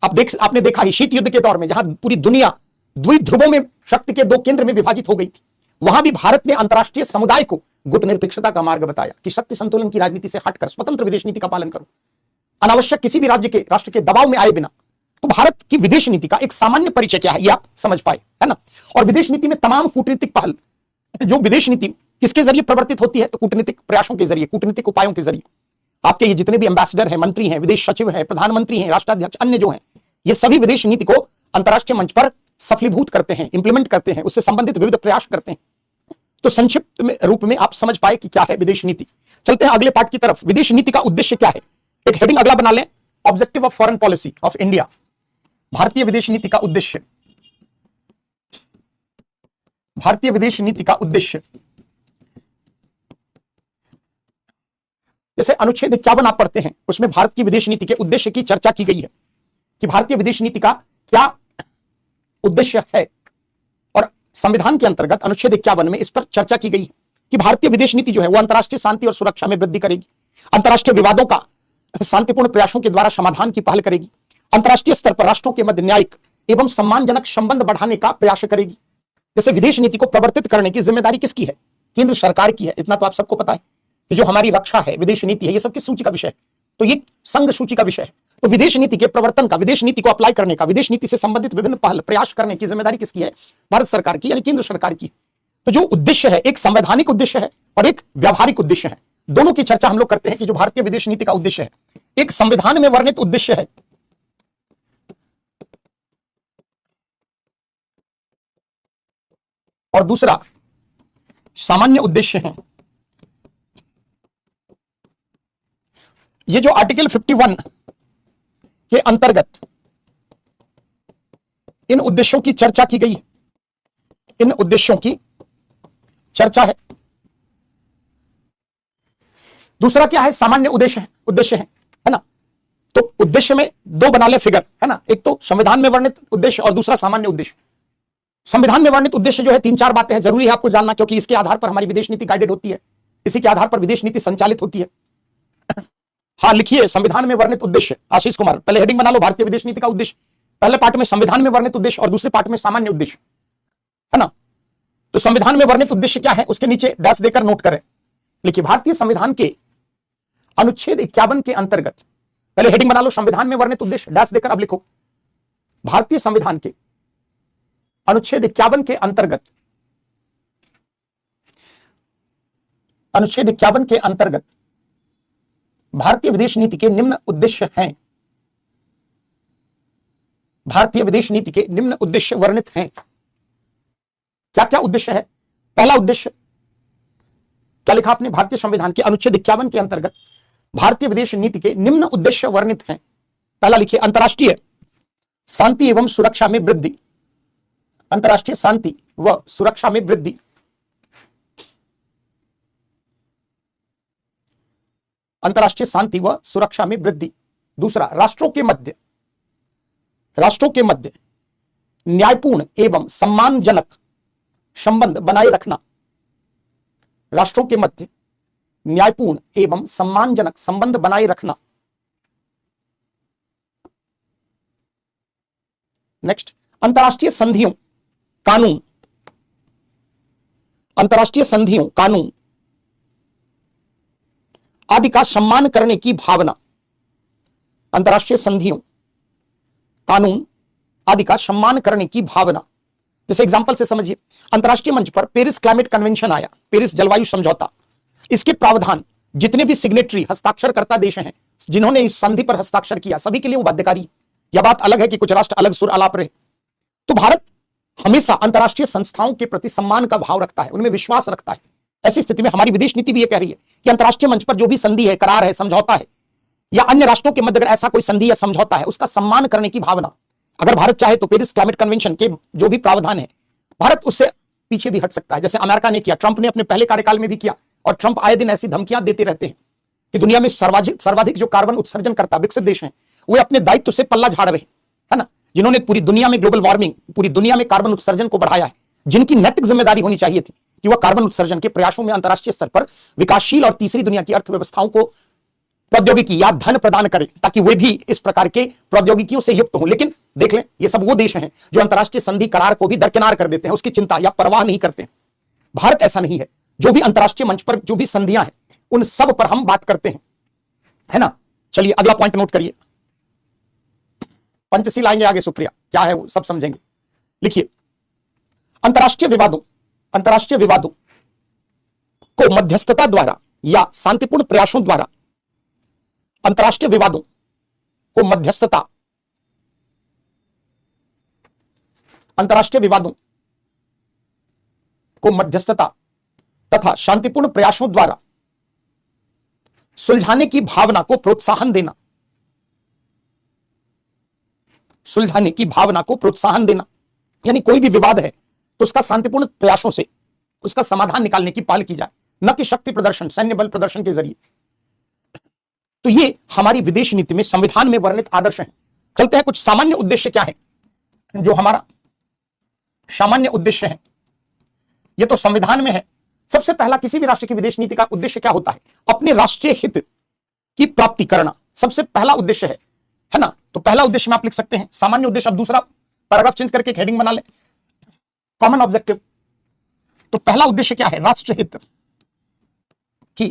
आपने देखा ही शीत युद्ध के दौर में, जहां पूरी दुनिया द्विध्रुवों में, शक्ति के दो केंद्र में विभाजित हो गई थी, वहां भी भारत ने अंतर्राष्ट्रीय समुदाय को गुटनिरपेक्षता का मार्ग बताया कि शक्ति संतुलन की राजनीति से हटकर स्वतंत्र विदेश नीति का पालन करो। अनावश्यक किसी भी राज्य के राष्ट्र के दबाव में आए बिना। तो भारत की विदेश नीति का एक सामान्य परिचय क्या है, ये आप समझ पाए, है ना। और विदेश नीति में तमाम कूटनीतिक पहल, जो विदेश नीति किसके जरिए प्रवर्तित होती है, तो कूटनीतिक प्रयासों के जरिए, कूटनीतिक उपायों के जरिए। आपके ये जितने भी एम्बेसडर हैं, मंत्री हैं, विदेश सचिव हैं, प्रधानमंत्री हैं, राष्ट्राध्यक्ष, अन्य जो हैं, ये सभी विदेश नीति को अंतर्राष्ट्रीय मंच पर सफलीभूत करते हैं, इंप्लीमेंट करते हैं, उससे संबंधित विविध प्रयास करते हैं। तो संक्षिप्त में रूप में आप समझ पाए कि क्या है विदेश नीति। चलते हैं अगले पार्ट की तरफ। विदेश नीति का उद्देश्य क्या है, एक हेडिंग अगला बना लें, objective of foreign policy of India. भारतीय विदेश नीति का उद्देश्य, भारतीय विदेश नीति का उद्देश्य। जैसे अनुच्छेद 51 आप पढ़ते हैं, उसमें भारत की विदेश नीति के उद्देश्य की चर्चा की गई है कि भारतीय विदेश नीति का क्या उद्देश्य है। और संविधान के अंतर्गत अनुच्छेद 51 में इस पर चर्चा की गई है कि भारतीय विदेश नीति जो है वो अंतर्राष्ट्रीय शांति और सुरक्षा में वृद्धि करेगी, अंतर्राष्ट्रीय विवादों का शांतिपूर्ण प्रयासों के द्वारा समाधान की पहल करेगी, अंतर्राष्ट्रीय स्तर पर राष्ट्रों के मध्य न्यायिक एवं सम्मानजनक संबंध बढ़ाने का प्रयास करेगी। जैसे विदेश नीति को प्रवर्तित करने की जिम्मेदारी किसकी है, केंद्र सरकार की है। इतना तो आप सबको पता है कि जो हमारी रक्षा है, विदेश नीति है, ये सब किस सूची का विषय है, तो ये संघ सूची का विषय है। तो विदेश नीति के प्रवर्तन का, विदेश नीति को अप्लाई करने का, विदेश नीति से संबंधित विभिन्न पहल प्रयास करने की जिम्मेदारी किसकी है, भारत सरकार की, यानी केंद्र सरकार की। तो जो उद्देश्य है, एक संवैधानिक उद्देश्य है और एक व्यावहारिक उद्देश्य है। दोनों की चर्चा हम लोग करते हैं कि जो भारतीय विदेश नीति का उद्देश्य है, एक संविधान में वर्णित उद्देश्य है और दूसरा सामान्य उद्देश्य है। ये जो आर्टिकल 51 के अंतर्गत इन उद्देश्यों की चर्चा की गई है, इन उद्देश्यों की चर्चा है। दूसरा क्या है, सामान्य उद्देश्य है ना। तो उद्देश्य में दो बना ले फिगर, है ना, एक तो संविधान में वर्णित उद्देश्य और दूसरा सामान्य उद्देश्य। संविधान में वर्णित उद्देश्य जो है 3-4 बातें हैं, जरूरी है आपको जानना, क्योंकि इसके आधार पर हमारी विदेश नीति गाइडेड होती है, इसी के आधार पर विदेश नीति संचालित होती है। हाँ लिखिए, संविधान में वर्णित उद्देश्य। आशीष कुमार, पहले हेडिंग बना लो, भारतीय विदेश नीति का उद्देश्य। पहले पार्ट में संविधान में वर्णित उद्देश्य और दूसरे पार्ट में सामान्य उद्देश्य, है ना। तो संविधान में वर्णित उद्देश्य क्या है, उसके नीचे डैश देकर नोट करें। लिखिए, भारतीय संविधान के अनुच्छेद 51 के अंतर्गत, पहले हेडिंग बना लो, संविधान में वर्णित उद्देश्य, डैश देकर अब लिखो, भारतीय संविधान के अनुच्छेद 51 के अंतर्गत, अनुच्छेद 51 के अंतर्गत भारतीय विदेश नीति के निम्न उद्देश्य हैं। भारतीय विदेश नीति के निम्न उद्देश्य वर्णित हैं। क्या क्या उद्देश्य है? पहला उद्देश्य क्या लिखा आपने, भारतीय संविधान के अनुच्छेद 51 के अंतर्गत भारतीय विदेश नीति के निम्न उद्देश्य वर्णित हैं। पहला लिखिए, अंतर्राष्ट्रीय शांति एवं सुरक्षा में वृद्धि, अंतर्राष्ट्रीय शांति व सुरक्षा में वृद्धि। अंतर्राष्ट्रीय शांति व सुरक्षा में वृद्धि। दूसरा, राष्ट्रों के मध्य न्यायपूर्ण एवं सम्मानजनक संबंध बनाए रखना, राष्ट्रों के मध्य न्यायपूर्ण एवं सम्मानजनक संबंध बनाए रखना। नेक्स्ट, अंतर्राष्ट्रीय संधियों, कानून, अंतर्राष्ट्रीय संधियों, कानून आदि का सम्मान करने की भावना, अंतर्राष्ट्रीय संधियों, कानून आदि का सम्मान करने की भावना। जैसे एग्जांपल से समझिए, अंतर्राष्ट्रीय मंच पर पेरिस क्लाइमेट कन्वेंशन आया, पेरिस जलवायु समझौता। इसके प्रावधान जितने भी सिग्नेटरी, हस्ताक्षरकर्ता देश हैं, जिन्होंने इस संधि पर हस्ताक्षर किया, सभी के लिए वो बाध्यकारी। यह बात अलग है कि कुछ राष्ट्र अलग सुर आलाप रहे। तो भारत हमेशा अंतर्राष्ट्रीय संस्थाओं के प्रति सम्मान का भाव रखता है, उनमें विश्वास रखता है। ऐसी स्थिति में हमारी विदेश नीति भी यह कह रही है कि अंतर्राष्ट्रीय मंच पर जो भी संधि है, करार है, समझौता है, या अन्य राष्ट्रों के मध्य अगर ऐसा कोई संधि या समझौता है, उसका सम्मान करने की भावना। अगर भारत चाहे तो पेरिस क्लाइमेट कन्वेंशन के जो भी प्रावधान है, भारत उससे पीछे भी हट सकता है, जैसे अमेरिका ने किया, ट्रंप ने अपने पहले कार्यकाल में भी किया। और ट्रंप आए दिन ऐसी धमकियां देते रहते हैं कि दुनिया में सर्वाधिक जो कार्बन उत्सर्जन करता विकसित देश हैं, वे अपने दायित्व से पल्ला झाड़ रहे हैं, है ना, जिन्होंने पूरी दुनिया में ग्लोबल वार्मिंग, पूरी दुनिया में कार्बन उत्सर्जन को बढ़ाया है, जिनकी नैतिक जिम्मेदारी होनी चाहिए थी कि वह कार्बन उत्सर्जन के प्रयासों में अंतर्राष्ट्रीय स्तर पर विकासशील और तीसरी दुनिया की अर्थव्यवस्थाओं को प्रौद्योगिकी या धन प्रदान करें, ताकि वे भी इस प्रकार के प्रौद्योगिकियों से युक्त हों। लेकिन देख लें, ये सब वो देश हैं जो अंतर्राष्ट्रीय संधि करार को भी दरकिनार कर देते हैं, उसकी चिंता या परवाह नहीं करते हैं। भारत ऐसा नहीं है। जो भी अंतर्राष्ट्रीय मंच पर जो भी संधियां हैं, उन सब पर हम बात करते हैं, है ना, चलिए अगला पॉइंट नोट करिए, पंचशील आएंगे आगे, सुप्रिया क्या है वो सब समझेंगे। लिखिए, अंतरराष्ट्रीय विवादों को मध्यस्थता द्वारा या शांतिपूर्ण प्रयासों द्वारा, अंतरराष्ट्रीय विवादों को मध्यस्थता तथा शांतिपूर्ण प्रयासों द्वारा सुलझाने की भावना को प्रोत्साहन देना, यानी कोई भी विवाद है तो उसका शांतिपूर्ण प्रयासों से उसका समाधान निकालने की पहल की जाए, न कि शक्ति प्रदर्शन, सैन्य बल प्रदर्शन के जरिए। तो ये हमारी विदेश नीति में संविधान में वर्णित आदर्श हैं। चलते हैं कुछ सामान्य उद्देश्य क्या है, जो हमारा सामान्य उद्देश्य है, ये तो संविधान में है। सबसे पहला, किसी भी राष्ट्र की विदेश नीति का उद्देश्य क्या होता है? अपने राष्ट्रीय हित की प्राप्ति करना सबसे पहला उद्देश्य है ना। तो पहला उद्देश्य में आप लिख सकते हैं सामान्य उद्देश्य। अब दूसरा पैराग्राफ चेंज करके एक हेडिंग बना ले, कॉमन ऑब्जेक्टिव। तो पहला उद्देश्य क्या है? राष्ट्र हित की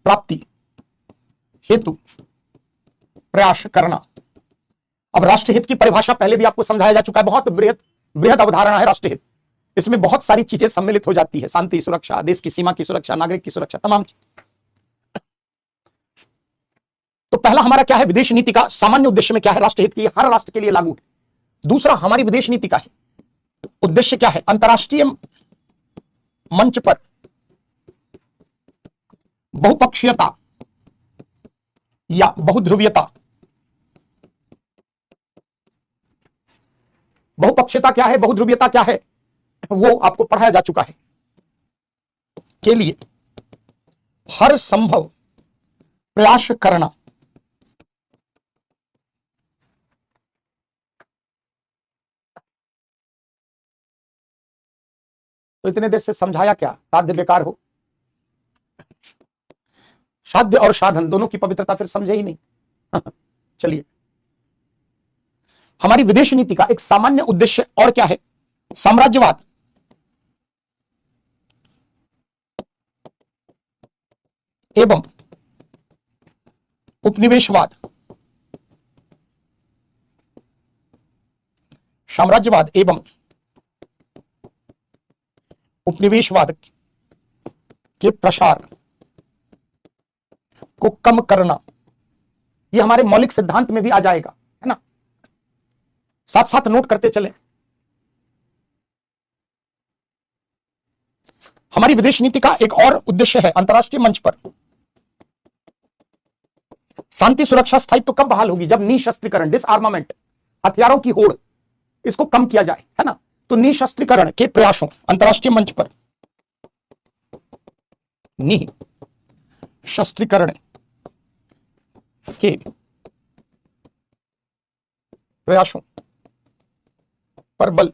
प्राप्ति हेतु प्रयास करना। अब राष्ट्रहित की परिभाषा पहले भी आपको समझाया जा चुका है, बहुत बृहद अवधारणा है राष्ट्रहित। इसमें बहुत सारी चीजें सम्मिलित हो जाती है, शांति, सुरक्षा, देश की सीमा की सुरक्षा, नागरिक की सुरक्षा, तमाम चीज। तो पहला हमारा क्या है विदेश नीति का सामान्य उद्देश्य में क्या है? राष्ट्रहित की, हर राष्ट्र के लिए लागू है। दूसरा, हमारी विदेश नीति का है उद्देश्य क्या है? अंतरराष्ट्रीय मंच पर बहुपक्षीयता या बहुध्रुवीयता। बहुपक्षीयता क्या है, बहुध्रुवीयता क्या है, वो आपको पढ़ाया जा चुका है। के लिए हर संभव प्रयास करना। तो इतने देर से समझाया क्या? साध्य बेकार हो। साध्य और साधन दोनों की पवित्रता फिर समझे ही नहीं। चलिए, हमारी विदेश नीति का एक सामान्य उद्देश्य और क्या है? साम्राज्यवाद एवं उपनिवेशवाद। साम्राज्यवाद एवं उपनिवेशवाद के प्रसार को कम करना। यह हमारे मौलिक सिद्धांत में भी आ जाएगा, है ना। साथ साथ नोट करते चले। हमारी विदेश नीति का एक और उद्देश्य है अंतरराष्ट्रीय मंच पर शांति, सुरक्षा, स्थायित्व कब बहाल होगी? जब निशस्त्रीकरण, डिसआर्मामेंट, हथियारों की होड़, इसको कम किया जाए, है ना। तो निशस्त्रीकरण के प्रयासों, अंतरराष्ट्रीय मंच पर निशस्त्रीकरण के प्रयासों पर बल।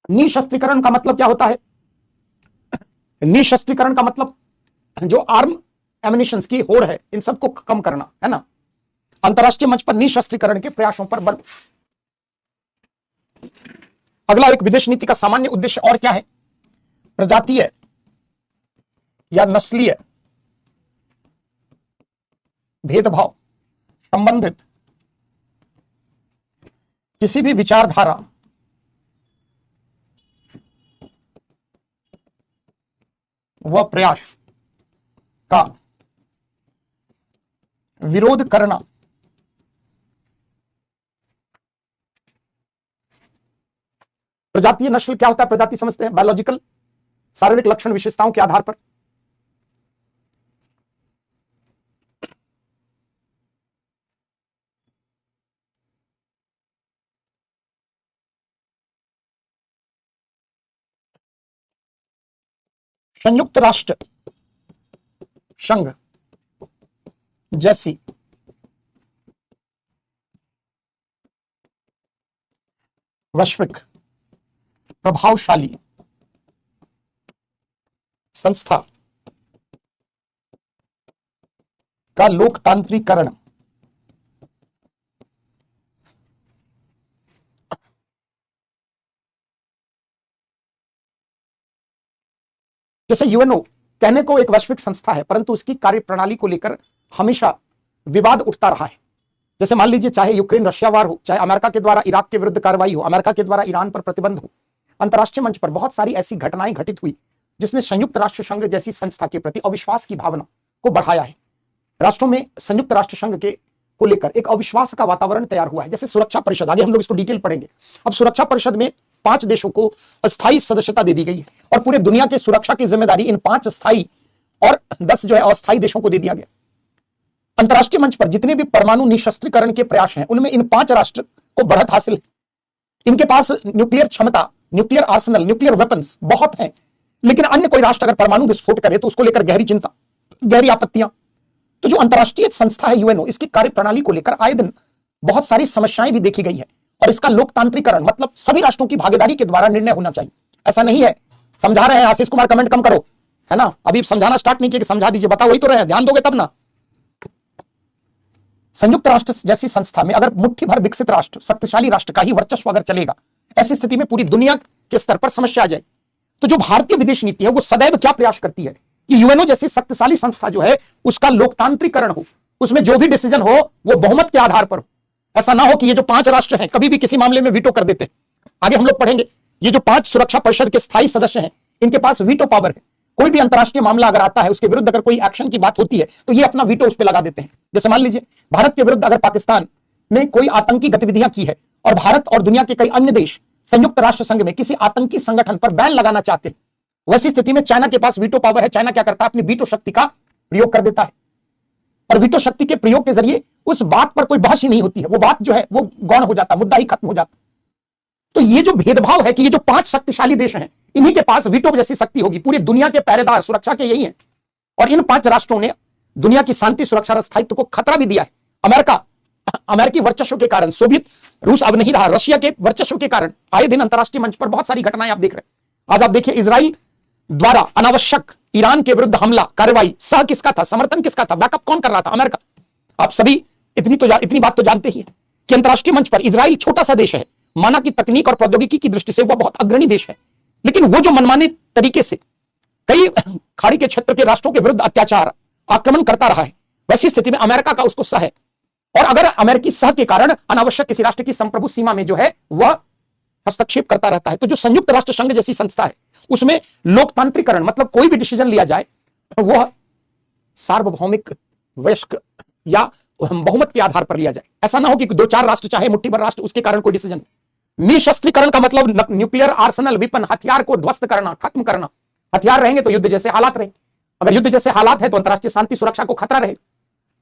निशस्त्रीकरण का मतलब क्या होता है? निशस्त्रीकरण का मतलब जो आर्म एमिनिशंस की होड़ है, इन सबको कम करना, है ना। अंतरराष्ट्रीय मंच पर निशस्त्रीकरण के प्रयासों पर बल। अगला एक विदेश नीति का सामान्य उद्देश्य और क्या है? प्रजातीय या नस्लीय भेदभाव संबंधित किसी भी विचारधारा व प्रयास का विरोध करना। प्रजातीय नस्ल क्या होता है? प्रजाति समझते हैं, बायोलॉजिकल शारीरिक लक्षण विशेषताओं के आधार पर संयुक्त राष्ट्र संघ जैसी वैश्विक प्रभावशाली संस्था का लोकतांत्रिकरण जैसे यूएनओ कहने को एक वैश्विक संस्था है, परंतु उसकी कार्यप्रणाली को लेकर हमेशा विवाद उठता रहा है। जैसे मान लीजिए, चाहे यूक्रेन रशिया वार हो, चाहे अमेरिका के द्वारा इराक के विरुद्ध कार्रवाई हो, अमेरिका के द्वारा ईरान पर प्रतिबंध हो, अंतर्राष्ट्रीय मंच पर बहुत सारी ऐसी घटनाएं घटित हुई जिसने संयुक्त राष्ट्र संघ जैसी संस्था के प्रति अविश्वास की भावना को बढ़ाया है। राष्ट्रों में संयुक्त राष्ट्र संघ के को लेकर एक अविश्वास का वातावरण तैयार हुआ है। जैसे सुरक्षा परिषद, आगे हम लोग इसको डिटेल पढ़ेंगे। अब सुरक्षा परिषद में 5 देशों को अस्थायी सदस्यता दे दी गई है और पूरे दुनिया के सुरक्षा की जिम्मेदारी इन 5 स्थायी और 10 जो है अस्थायी देशों को दे दिया गया। अंतर्राष्ट्रीय मंच पर जितने भी परमाणु निशस्त्रीकरण के प्रयास हैं, उनमें इन 5 राष्ट्र को बढ़त हासिल है। इनके पास न्यूक्लियर क्षमता, न्यूक्लियर आर्सेनल, न्यूक्लियर वेपन्स बहुत हैं, लेकिन अन्य कोई राष्ट्र अगर परमाणु विस्फोट करे तो उसको लेकर गहरी चिंता, गहरी आपत्तियां। तो जो अंतर्राष्ट्रीय संस्था है यूएनओ, इसकी कार्यप्रणाली को लेकर आए दिन बहुत सारी समस्याएं भी देखी गई है और इसका लोकतांत्रिकरण मतलब सभी राष्ट्रों की भागीदारी के द्वारा निर्णय होना चाहिए। ऐसा नहीं है, समझा रहे हैं आशीष कुमार, कमेंट कम करो, है ना, अभी समझाना स्टार्ट नहीं किया कि समझा दीजिए, बताओ वही तो रहे, ध्यान दोगे तब ना। संयुक्त राष्ट्र जैसी संस्था में अगर मुट्ठी भर विकसित राष्ट्र, शक्तिशाली राष्ट्र का ही वर्चस्व अगर चलेगा, ऐसी स्थिति में पूरी दुनिया के स्तर पर समस्या आ जाएगी। तो जो भारतीय विदेश नीति है वो सदैव क्या प्रयास करती है कि यूएनओ जैसी शक्तिशाली संस्था जो है उसका लोकतांत्रिकरण हो, उसमें जो भी डिसीजन हो वो बहुमत के आधार पर हो। ऐसा ना हो कि ये जो 5 राष्ट्र हैं कभी भी किसी मामले में वीटो कर देते हैं। आगे हम लोग पढ़ेंगे, ये जो 5 सुरक्षा परिषद के स्थायी सदस्य हैं, इनके पास वीटो पावर है। कोई भी अंतरराष्ट्रीय मामला अगर आता है, उसके विरुद्ध अगर कोई एक्शन की बात होती है तो ये अपना वीटो उस पर लगा देते हैं। जैसे मान लीजिए, भारत के विरुद्ध अगर पाकिस्तान ने कोई आतंकी गतिविधियां की है और भारत और दुनिया के कई अन्य देश संयुक्त राष्ट्र संघ में किसी आतंकी संगठन पर बैन लगाना चाहते हैं, वैसी स्थिति में चाइना के पास वीटो पावर है। चाइना क्या करता है, अपनी वीटो शक्ति का प्रयोग कर देता है और वीटो शक्ति के प्रयोग के जरिए उस बात पर कोई बहस ही नहीं होती है, वो बात जो है वो गौण हो जाता है, मुद्दा ही खत्म हो जाता। तो ये जो भेदभाव है कि ये जो 5 शक्तिशाली देश हैं, इन्हीं के पास वीटो जैसी शक्ति होगी, पूरी दुनिया के पहरेदार सुरक्षा के यही हैं। और इन 5 राष्ट्रों ने दुनिया की शांति, सुरक्षा और स्थायित्व को खतरा भी दिया है। अमेरिकी वर्चस्व के कारण, सोवियत रूस अब नहीं रहा, रशिया के वर्चस्व के कारण आए दिन अंतरराष्ट्रीय मंच पर बहुत सारी घटनाएं आप देख रहे हैं। आज आप देखिए, इजराइल द्वारा अनावश्यक ईरान के विरुद्ध हमला, कार्रवाई, सह किसका था, समर्थन किसका था, बैकअप कौन कर रहा था, अमेरिका। आप सभी इतनी बात तो जानते ही हैं कि अंतरराष्ट्रीय मंच पर इजराइल छोटा सा देश है, माना कि तकनीक और प्रौद्योगिकी की दृष्टि से वह बहुत अग्रणी देश है, लेकिन वो जो मनमाने तरीके से कई खाड़ी के क्षेत्र के राष्ट्रों के विरुद्ध अत्याचार, आक्रमण करता रहा है, वैसी स्थिति में अमेरिका का उसको सह है। और अगर अमेरिकी सह के कारण अनावश्यक किसी राष्ट्र की संप्रभु सीमा में जो है वह हस्तक्षेप करता रहता है, तो जो संयुक्त राष्ट्र संघ जैसी संस्था है उसमें लोकतांत्रिकरण मतलब कोई भी डिसीजन लिया जाए वह सार्वभौमिक, वयस्क या बहुमत के आधार पर लिया जाए। ऐसा ना हो कि 2-4 राष्ट्र, चाहे मुट्ठी भर राष्ट्र, उसके कारण कोई डिसीजन। निशस्त्रीकरण का मतलब न्यूक्लियर आर्सेनल, विपन, हथियार को ध्वस्त करना, खत्म करना। हथियार रहेंगे तो युद्ध जैसे हालात रहेंगे, अगर युद्ध जैसे हालात है तो अंतरराष्ट्रीय शांति सुरक्षा को खतरा रहेगा।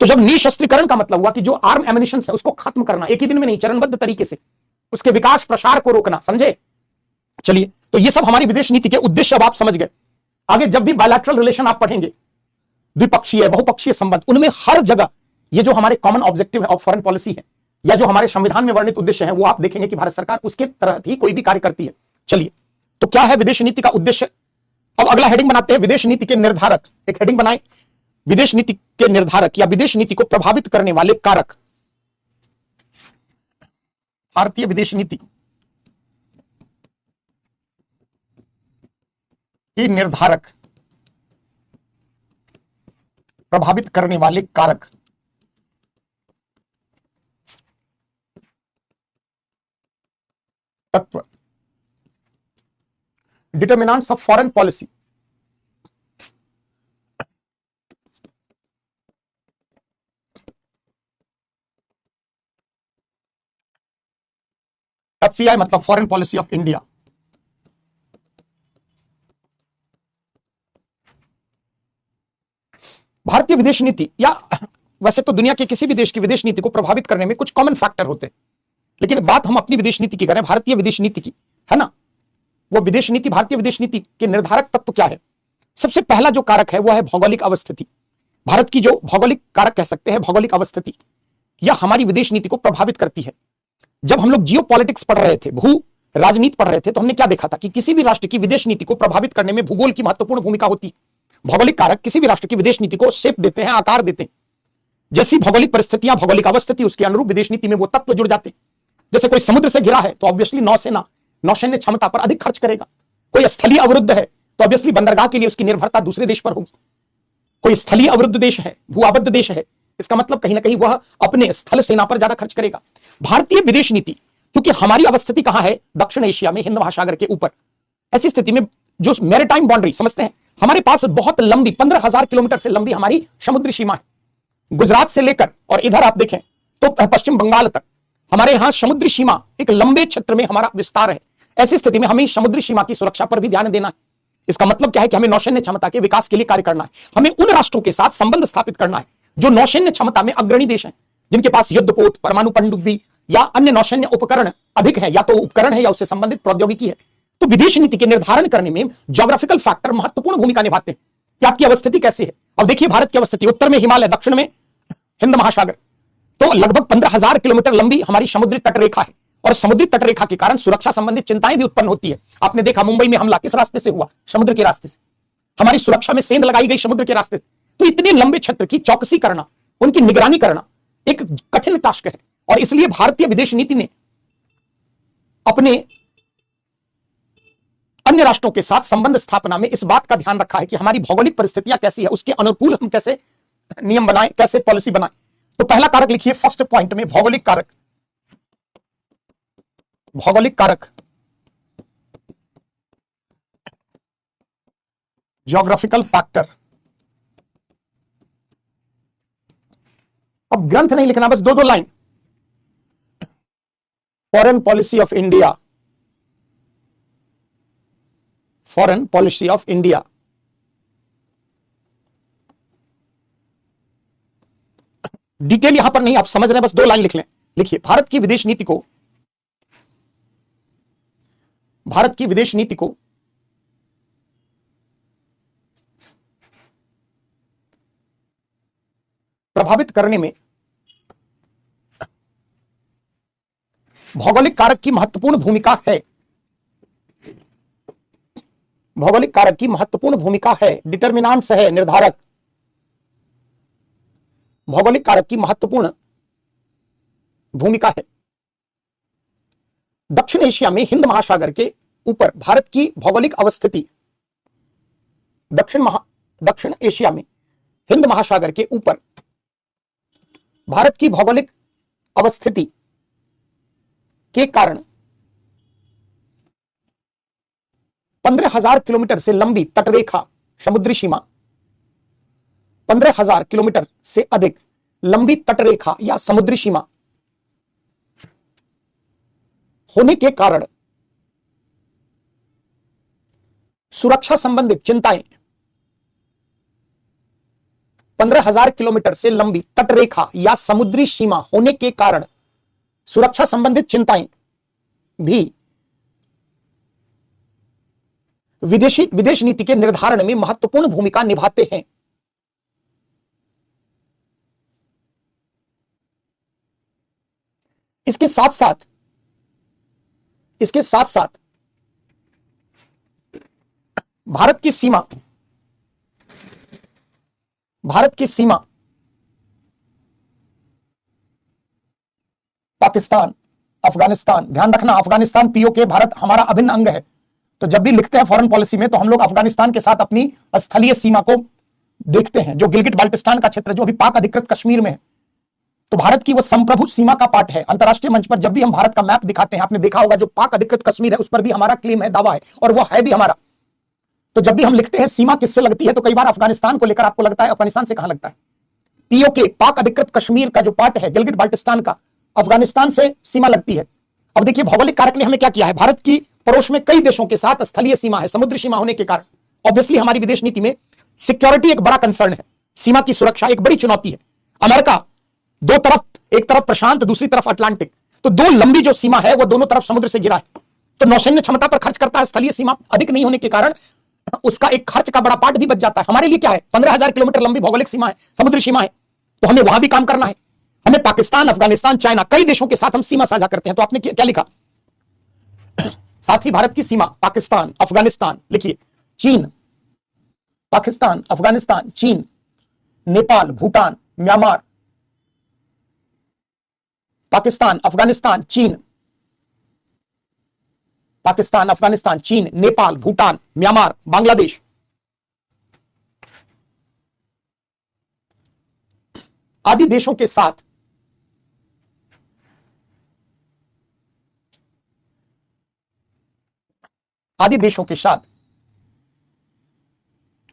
तो जब निशस्त्रीकरण का मतलब हुआ कि जो आर्म एमिनिशन है उसको खत्म करना, एक ही दिन में नहीं, चरणबद्ध तरीके से उसके विकास प्रसार को रोकना, समझे। चलिए, तो ये सब हमारी विदेश नीति के उद्देश्य अब आप समझ गए। आगे जब भी बायलैटरल रिलेशन आप पढ़ेंगे, द्विपक्षीय, बहुपक्षीय संबंध, उनमें हर जगह ये जो हमारे common objective of foreign policy है या जो हमारे संविधान में वर्णित उद्देश्य है, वो आप देखेंगे कि भारत सरकार उसके तहत ही कोई भी कार्य करती है। चलिए, तो क्या है विदेश नीति का उद्देश्य। अब अगला हेडिंग बनाते हैं, विदेश नीति के निर्धारक। एक हेडिंग बनाए, विदेश नीति के निर्धारक या विदेश नीति को प्रभावित करने वाले कारक। भारतीय विदेश नीति के निर्धारक, प्रभावित करने वाले कारक। तत्व, determinants of foreign policy. FPI मतलब फॉरेन पॉलिसी ऑफ इंडिया। भारतीय विदेश नीति या वैसे तो दुनिया के किसी भी देश की विदेश नीति को प्रभावित करने में कुछ कॉमन फैक्टर होते हैं, लेकिन बात हम अपनी विदेश नीति की करें, भारतीय विदेश नीति की, है ना। वो विदेश नीति, भारतीय विदेश नीति के निर्धारक तत्व क्या है। सबसे पहला जो कारक है वह है भौगोलिक अवस्थिति। भारत की जो भौगोलिक कारक कह सकते हैं, भौगोलिक अवस्थिति, यह हमारी विदेश नीति को प्रभावित करती है। जब हम लोग जियो पॉलिटिक्स पढ़ रहे थे, भू राजनीति पढ़ रहे थे तो हमने क्या देखा था कि किसी भी राष्ट्र की विदेश नीति को प्रभावित करने में भूगोल की महत्वपूर्ण भूमिका होती है। भौगोलिक कारक किसी भी राष्ट्र की विदेश नीति को शेप देते हैं, आकार देते हैं। जैसी भौगोलिक परिस्थितियां, भौगोलिक अवस्थिति, उसके अनुरूप विदेश नीति में वो तत्व जुड़ जाते हैं। जैसे कोई समुद्र से घिरा है तो ऑब्वियसली नौसेना नौसैन्य क्षमता पर अधिक खर्च करेगा। कोई स्थलीय अवरुद्ध है तो ऑब्वियसली बंदरगाह के लिए उसकी निर्भरता दूसरे देश पर होगी। कोई स्थलीय अवरुद्ध देश है, भूआबद्ध देश है, इसका मतलब कहीं ना कहीं वह अपने स्थल सेना पर ज्यादा खर्च करेगा। भारतीय विदेश नीति, क्योंकि हमारी अवस्थिति कहां है, दक्षिण एशिया में, हिंद महासागर के ऊपर, ऐसी स्थिति में जो मैरीटाइम बाउंड्री समझते हैं, हमारे पास बहुत लंबी 15,000 किलोमीटर से लंबी हमारी समुद्री सीमा है। गुजरात से लेकर और इधर आप देखें तो पश्चिम बंगाल तक हमारे यहां समुद्री सीमा एक लंबे क्षेत्र में हमारा विस्तार है। ऐसी स्थिति में हमें समुद्री सीमा की सुरक्षा पर भी ध्यान देना है। इसका मतलब क्या है कि हमें नौसैन्य क्षमता के विकास के लिए कार्य करना है। हमें उन राष्ट्रों के साथ संबंध स्थापित करना है जो नौसैन्य क्षमता में अग्रणी देश हैं, जिनके पास युद्धपोत, परमाणु पनडुब्बी या अन्य नौसैन्य उपकरण अधिक है, या तो उपकरण है या उससे संबंधित प्रौद्योगिकी है। तो विदेश नीति के निर्धारण करने में ज्योग्राफिकल फैक्टर महत्वपूर्ण भूमिका निभाते हैं कि आपकी अवस्थिति कैसी है। अब देखिए भारत की अवस्थिति, उत्तर में हिमालय, दक्षिण में हिंद महासागर, तो लगभग 15,000 किलोमीटर लंबी हमारी समुद्री तटरेखा है। और समुद्री तटरेखा के कारण सुरक्षा संबंधित चिंताएं भी उत्पन्न होती है। आपने देखा मुंबई में हमला किस रास्ते से हुआ, समुद्र के रास्ते से। हमारी सुरक्षा में सेंध लगाई गई समुद्र के रास्ते से। तो इतने लंबे क्षेत्र की चौकसी करना, उनकी निगरानी करना एक कठिन टास्क है। और इसलिए भारतीय विदेश नीति ने अपने अन्य राष्ट्रों के साथ संबंध स्थापना में इस बात का ध्यान रखा है कि हमारी भौगोलिक परिस्थितियां कैसी है, उसके अनुकूल हम कैसे नियम बनाएं, कैसे पॉलिसी बनाएं। तो पहला कारक लिखिए फर्स्ट पॉइंट में, भौगोलिक कारक। भौगोलिक कारक, ज्योग्राफिकल फैक्टर। अब ग्रंथ नहीं लिखना, बस दो line. Foreign policy of India, foreign policy of India. Detail यहां पर नहीं, आप समझ रहे हैं, बस दो लाइन लिख लें। लिखिए भारत की विदेश नीति को, भारत की विदेश नीति को प्रभावित करने में भौगोलिक कारक की महत्वपूर्ण भूमिका है। भौगोलिक कारक की महत्वपूर्ण भूमिका है, डिटर्मिनेंट्स है, निर्धारक। भौगोलिक कारक की महत्वपूर्ण भूमिका है। दक्षिण एशिया में हिंद महासागर के ऊपर भारत की भौगोलिक अवस्थिति, दक्षिण एशिया में हिंद महासागर के ऊपर भारत की भौगोलिक अवस्थिति के कारण 15,000 किलोमीटर से लंबी तटरेखा, समुद्री सीमा, 15,000 किलोमीटर से अधिक लंबी तटरेखा या समुद्री सीमा होने के कारण सुरक्षा संबंधित चिंताएं, 15,000 किलोमीटर से लंबी तटरेखा या समुद्री सीमा होने के कारण सुरक्षा संबंधित चिंताएं भी विदेश नीति के निर्धारण में महत्वपूर्ण भूमिका निभाते हैं। इसके साथ साथ भारत की सीमा पाकिस्तान, अफगानिस्तान, ध्यान रखना अफगानिस्तान पीओके भारत हमारा अभिन्न अंग है। तो जब भी लिखते हैं फॉरेन पॉलिसी में तो हम लोग अफगानिस्तान के साथ अपनी स्थलीय सीमा को देखते हैं, जो गिलगिट बाल्टिस्तान का क्षेत्र जो अभी पाक अधिकृत कश्मीर में है। तो भारत की वो संप्रभु सीमा का पार्ट है। अंतरराष्ट्रीय मंच पर जब भी हम भारत का मैप दिखाते हैं, आपने देखा होगा जो पाक अधिकृत कश्मीर है उस पर भी हमारा क्लेम है, दावा है, और वो है भी हमारा। तो जब भी हम लिखते हैं सीमा किससे लगती है तो कई बार अफगानिस्तान को लेकर आपको लगता है अफगानिस्तान से कहां लगता है। पीओके पाक अधिकृत कश्मीर का जो पार्ट है गिलगिट बाल्टिस्तान का, अफगानिस्तान से सीमा लगती है। अब देखिए भौगोलिक कारक ने हमें क्या किया है, भारत की पड़ोस में कई देशों के साथ स्थलीय सीमा है, समुद्री सीमा होने के कारण ऑब्वियसली हमारी विदेश नीति में सिक्योरिटी एक बड़ा कंसर्न है, सीमा की सुरक्षा एक बड़ी चुनौती है। अमेरिका दो तरफ, एक तरफ प्रशांत, दूसरी तरफ अटलांटिक, तो दो लंबी जो सीमा है वो दोनों तरफ समुद्र से घिरा है। तो नौसैन्य क्षमता पर खर्च करता है, स्थलीय सीमा अधिक नहीं होने के कारण उसका एक खर्च का बड़ा पार्ट भी बच जाता है। हमारे लिए क्या है, 15,000 किलोमीटर लंबी भौगोलिक सीमा है, समुद्री सीमा है, तो हमें वहां भी काम करना है। हमें पाकिस्तान, अफगानिस्तान, चाइना, कई देशों के साथ हम सीमा साझा करते हैं। तो आपने क्या लिखा, साथ ही भारत की सीमा पाकिस्तान, अफगानिस्तान, लिखिए चीन, पाकिस्तान, अफगानिस्तान, चीन, नेपाल, भूटान, म्यांमार, पाकिस्तान, अफगानिस्तान, चीन, पाकिस्तान, अफगानिस्तान, चीन, नेपाल, भूटान, म्यांमार, बांग्लादेश आदि देशों के साथ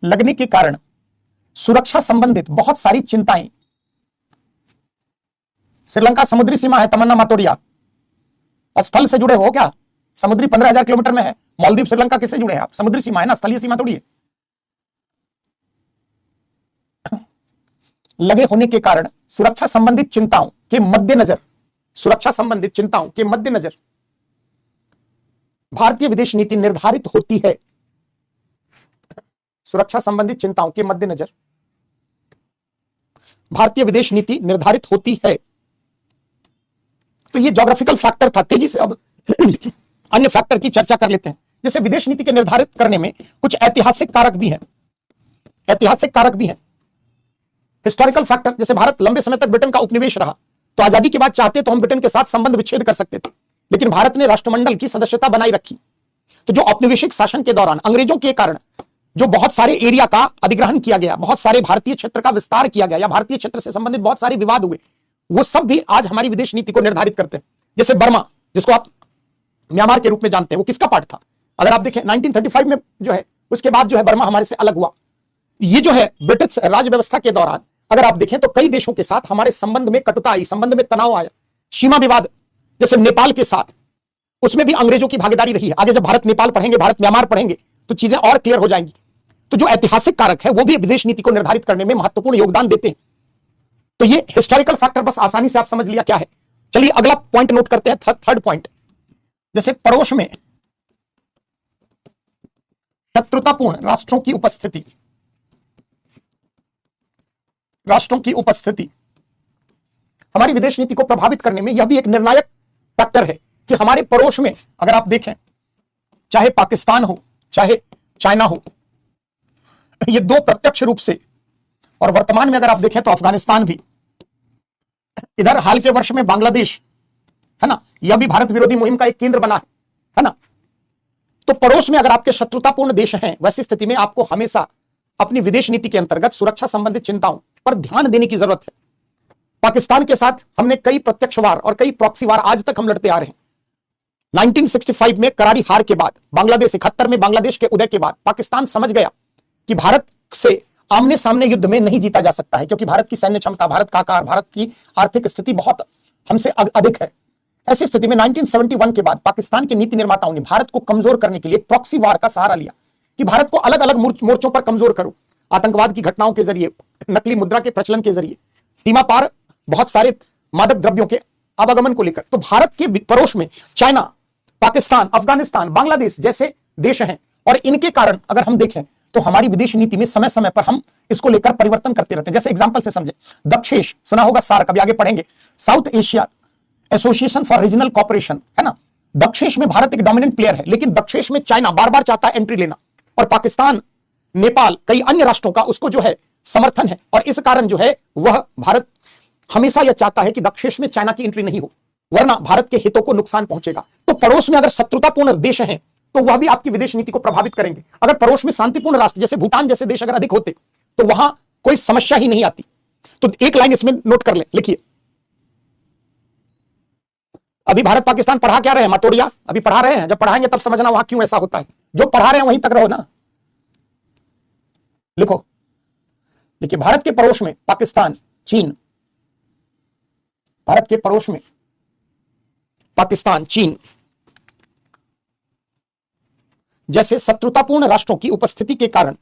लगने के कारण सुरक्षा संबंधित बहुत सारी चिंताएं, श्रीलंका समुद्री सीमा है, तमन्ना मातोडिया, स्थल से जुड़े हो क्या? समुद्री 15,000 किलोमीटर में है। मालदीव, श्रीलंका किससे जुड़े हैं आप? समुद्री सीमा है ना, स्थलीय सीमा थोड़ी है। लगे होने के कारण सुरक्षा संबंधित चिंताओं के मद्देनजर भारतीय विदेश नीति निर्धारित होती है। सुरक्षा संबंधित चिंताओं के मद्देनजर भारतीय विदेश नीति निर्धारित होती है। तो ये ज्योग्राफिकल फैक्टर था। तेजी से अब अन्य फैक्टर की चर्चा कर लेते हैं। जैसे विदेश नीति के निर्धारित करने में कुछ ऐतिहासिक कारक भी हैं। हिस्टोरिकल फैक्टर, जैसे भारत लंबे समय तक ब्रिटेन का उपनिवेश रहा, तो आजादी के बाद चाहते तो हम ब्रिटेन के साथ संबंध विच्छेद कर सकते थे, लेकिन भारत ने राष्ट्रमंडल की सदस्यता बनाई रखी। तो जो औपनिवेशिक शासन के दौरान अंग्रेजों के कारण जो बहुत सारे एरिया का अधिग्रहण किया गया, बहुत सारे भारतीय क्षेत्र का विस्तार किया गया, या भारतीय क्षेत्र से संबंधित बहुत सारे विवाद हुए, वो सब भी आज हमारी विदेश नीति को निर्धारित करते हैं। जैसे बर्मा, जिसको आप म्यांमार के रूप में जानते हैं, वो किसका पार्ट था? अगर आप देखें 1935 में जो है, उसके बाद जो है बर्मा हमारे से अलग हुआ। ये जो है ब्रिटिश राज व्यवस्था के दौरान अगर आप देखें तो कई देशों के साथ हमारे संबंध में कटुता आई, संबंध में तनाव आया। सीमा विवाद जैसे नेपाल के साथ, उसमें भी अंग्रेजों की भागीदारी रही है। आगे जब भारत नेपाल पढ़ेंगे, भारत म्यांमार पढ़ेंगे, तो चीजें और क्लियर हो जाएंगी। तो जो ऐतिहासिक कारक है वो भी विदेश नीति को निर्धारित करने में महत्वपूर्ण योगदान देते हैं। तो ये हिस्टोरिकल फैक्टर बस आसानी से आप समझ लिया क्या है। चलिए अगला पॉइंट नोट करते हैं, थर्ड पॉइंट। जैसे पड़ोस में शत्रुतापूर्ण राष्ट्रों की उपस्थिति हमारी विदेश नीति को प्रभावित करने में यह भी एक निर्णायक फैक्टर है कि हमारे पड़ोस में अगर आप देखें, चाहे पाकिस्तान हो चाहे चाइना हो, ये दो प्रत्यक्ष रूप से, और वर्तमान में अगर आप देखें तो अफगानिस्तान भी, इधर हाल के वर्ष में बांग्लादेश है ना, यह भी भारत विरोधी मुहिम का एक केंद्र बना है ना। तो पड़ोस में अगर आपके शत्रुतापूर्ण देश हैं, वैसी स्थिति में आपको हमेशा अपनी विदेश नीति के अंतर्गत सुरक्षा संबंधित चिंताओं पर ध्यान देने की जरूरत है। पाकिस्तान के साथ हमने कई प्रत्यक्ष वार और कई प्रॉक्सी वार आज तक हम लड़ते आ रहे हैं। 1965 में करारी हार के बाद, बांग्लादेश 71 में बांग्लादेश के उदय के बाद पाकिस्तान समझ गया कि भारत से आमने सामने युद्ध में नहीं जीता जा सकता है, क्योंकि भारत की सैन्य क्षमता, भारत का आकार, भारत की आर्थिक स्थिति बहुत हमसे अधिक है। ऐसी स्थिति में 1971 के बाद पाकिस्तान के नीति निर्माताओं ने भारत को कमजोर करने के लिए प्रॉक्सी वार का सहारा लिया कि भारत को अलग अलग मोर्चों पर कमजोर करो। आतंकवाद की घटनाओं के जरिए, नकली मुद्रा के प्रचलन के जरिए, सीमा पार बहुत सारे मादक द्रव्यों के आवागमन को लेकर। तो भारत के पड़ोस में चाइना, पाकिस्तान, अफगानिस्तान, बांग्लादेश जैसे देश हैं, और इनके कारण अगर हम देखें तो हमारी विदेश नीति में समय समय पर हम इसको लेकर परिवर्तन करते रहते हैं। जैसे एग्जांपल से समझे, दक्षेश सुना होगा, सार्क, अभी आगे पढ़ेंगे, South Asia Association for Regional Cooperation है ना। दक्षेश में भारत एक डोमिनेंट प्लेयर है, लेकिन दक्षेश में चाइना बार बार चाहता है एंट्री लेना, और पाकिस्तान, नेपाल, कई अन्य राष्ट्रों का उसको जो है समर्थन है, और इस कारण जो है वह भारत हमेशा यह चाहता है कि दक्षेश में चाइना की एंट्री नहीं हो, वरना भारत के हितों को नुकसान पहुंचेगा। तो पड़ोस में अगर शत्रुतापूर्ण देश हैं तो वह भी आपकी विदेश नीति को प्रभावित करेंगे। अगर पड़ोस में शांतिपूर्ण राष्ट्र जैसे भूटान जैसे देश अगर अधिक होते तो वहां कोई समस्या ही नहीं आती। तो एक लाइन इसमें नोट कर ले, लिखिए, अभी भारत पाकिस्तान पढ़ा क्या रहे हैं मातोड़िया? अभी पढ़ा रहे हैं, जब पढ़ाएंगे तब समझना वहां क्यों ऐसा होता है। जो पढ़ा रहे हैं वहीं तक रहो ना। लिखो, देखिए, भारत के पड़ोस में पाकिस्तान, चीन, भारत के पड़ोस में पाकिस्तान, चीन जैसे शत्रुतापूर्ण राष्ट्रों की उपस्थिति के कारण,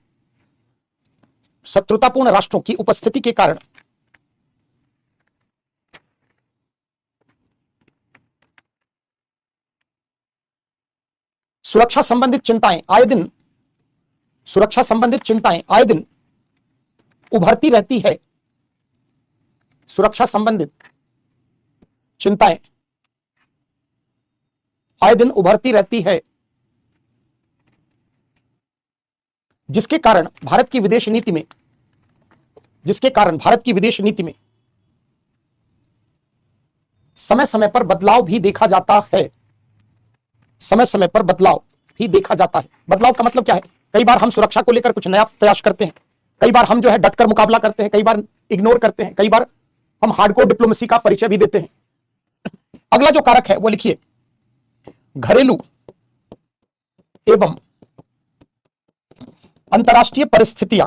सुरक्षा संबंधित चिंताएं आए दिन उभरती रहती है। सुरक्षा संबंधित चिंताएं आए दिन उभरती रहती है। जिसके कारण भारत की विदेश नीति में समय समय पर बदलाव भी देखा जाता है। बदलाव का मतलब क्या है? कई बार हम सुरक्षा को लेकर कुछ नया प्रयास करते हैं, कई बार हम जो है डटकर मुकाबला करते हैं, कई बार इग्नोर करते हैं, कई बार हम हार्डकोर डिप्लोमेसी का परिचय भी देते हैं। अगला जो कारक है वो लिखिए, घरेलू एवं अंतरराष्ट्रीय परिस्थितियां।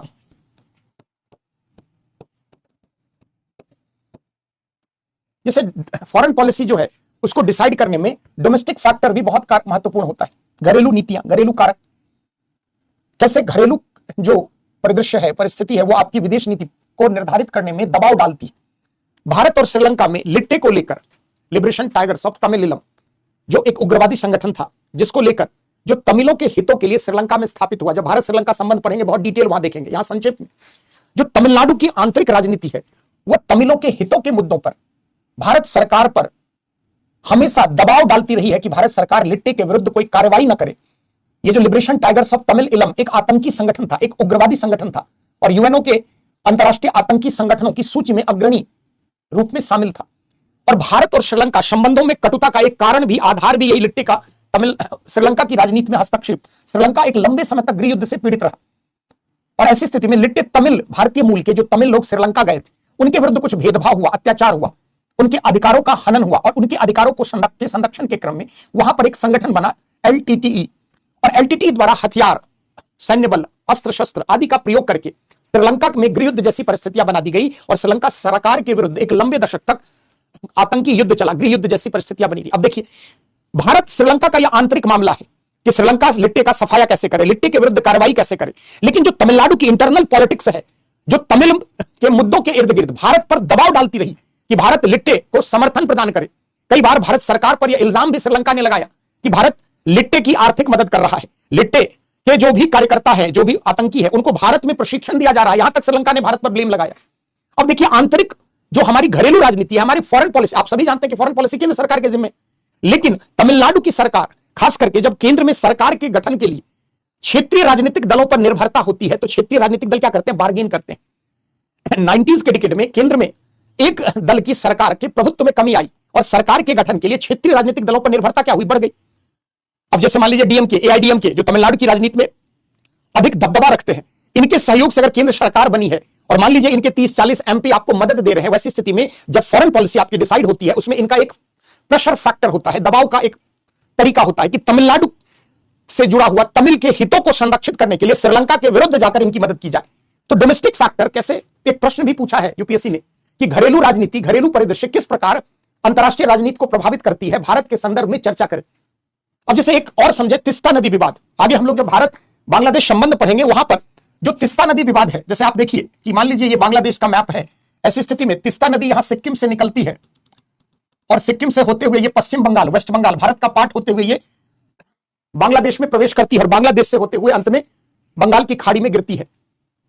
जैसे फॉरेन पॉलिसी जो है उसको डिसाइड करने में डोमेस्टिक फैक्टर भी बहुत महत्वपूर्ण होता है। घरेलू नीतियां, घरेलू कारक, कैसे घरेलू जो परिदृश्य है, परिस्थिति है, वो आपकी विदेश नीति को निर्धारित करने में दबाव डालती है। भारत और श्रीलंका में लिट्टे को लेकर, लिबरेशन टाइगर्स ऑफ तमिलिलम, जो एक उग्रवादी संगठन था, जिसको लेकर जो तमिलों के हितों के लिए श्रीलंका में स्थापित हुआ। जब भारत श्रीलंका संबंध पढ़ेंगे बहुत डिटेल वहां देखेंगे। यहां संक्षेप में, जो तमिलनाडु की आंतरिक राजनीति है वह तमिलों के हितों के मुद्दों पर भारत सरकार पर हमेशा दबाव डालती रही है कि भारत सरकार लिट्टे के विरुद्ध कोई कार्रवाई न करे। ये जो लिबरेशन टाइगर्स ऑफ तमिलिलम एक आतंकी संगठन था, एक उग्रवादी संगठन था, और यूएनओ के अंतरराष्ट्रीय आतंकी संगठनों की सूची में अग्रणी रूप में शामिल था। और भारत और श्रीलंका संबंधों में कटुता का एक कारण भी, आधार भी यही लिट्टे का श्रीलंका की राजनीति में हस्तक्षेप। श्रीलंका एक लंबे समय तक गृह युद्ध से पीड़ित रहा, और ऐसी स्थिति में लिट्टे तमिल, भारतीय मूल के जो तमिल लोग श्रीलंका गए थे, उनके विरुद्ध कुछ भेदभाव हुआ, अत्याचार हुआ, उनके अधिकारों का हनन हुआ, और उनके अधिकारों को संरक्षण के क्रम में वहां पर एक संगठन बना LTTE, और LTTE द्वारा हथियार, सैन्य बल, अस्त्र शस्त्र आदि का प्रयोग करके श्रीलंका में गृह युद्ध जैसी परिस्थितियां बना दी गई, और श्रीलंका सरकार के विरुद्ध एक लंबे दशक तक आतंकी युद्ध चला, गृह युद्ध जैसी परिस्थितियां बनी रही। अब देखिए, भारत श्रीलंका का यह आंतरिक मामला है कि श्रीलंका लिट्टे का सफाया कैसे करे, लिट्टे के विरुद्ध कार्रवाई कैसे करे। लेकिन जो तमिलनाडु की इंटरनल पॉलिटिक्स है, जो तमिल के मुद्दों के इर्द गिर्द भारत पर दबाव डालती रही कि भारत लिट्टे को समर्थन प्रदान करे। कई बार भारत सरकार पर यह इल्जाम भी श्रीलंका ने लगाया कि भारत लिट्टे की आर्थिक मदद कर रहा है, लिट्टे के जो भी कार्यकर्ता है, जो भी आतंकी है, उनको भारत में प्रशिक्षण दिया जा रहा है। यहां तक श्रीलंका ने भारत पर ब्लेम लगाया। अब देखिए, आंतरिक जो हमारी घरेलू राजनीति है, हमारी फॉरेन पॉलिसी, आप सभी जानते हैं कि फॉरेन पॉलिसी केंद्र सरकार के जिम्मे, लेकिन तमिलनाडु की सरकार, खास करके जब केंद्र में सरकार के गठन के लिए क्षेत्रीय राजनीतिक दलों पर निर्भरता होती है, तो क्षेत्रीय राजनीतिक दल क्या करते हैं? बार्गेन करते हैं। 90s के डिकेड में केंद्र में एक दल की सरकार के प्रभुत्व में कमी आई, और सरकार के गठन के लिए क्षेत्रीय राजनीतिक दलों पर निर्भरता क्या हुई? बढ़ गई। अब जैसे मान लीजिए DMK, AIDMK, जो तमिलनाडु की राजनीति में अधिक दबदबा रखते हैं, इनके सहयोग से अगर केंद्र सरकार बनी है, और मान लीजिए इनके 30-40 MP आपको मदद दे रहे हैं, वैसी स्थिति में जब फॉरेन पॉलिसी आपकी डिसाइड होती है, उसमें इनका एक प्रेशर फैक्टर होता है, दबाव का एक तरीका होता है कि तमिलनाडु से जुड़ा हुआ तमिल के हितों को संरक्षित करने के लिए श्रीलंका के विरुद्ध जाकर इनकी मदद की जाए। तो डोमेस्टिक फैक्टर कैसे, एक प्रश्न भी पूछा है यूपीएससी ने कि घरेलू राजनीति, घरेलू परिदृश्य किस प्रकार अंतरराष्ट्रीय राजनीति को प्रभावित करती है, भारत के संदर्भ में चर्चा करें। अब जैसे एक और समझे, तिस्ता नदी विवाद। आगे हम लोग जब भारत बांग्लादेश संबंध पढ़ेंगे, वहां पर जो तिस्ता नदी विवाद है, जैसे आप देखिए कि मान लीजिए ये बांग्लादेश का मैप है, ऐसी स्थिति में तिस्ता नदी यहां सिक्किम से निकलती है, और सिक्किम से होते हुए ये पश्चिम बंगाल, वेस्ट बंगाल, भारत का पार्ट होते हुए ये बांग्लादेश में प्रवेश करती है, और बांग्लादेश से होते हुए अंत में बंगाल की खाड़ी में गिरती है।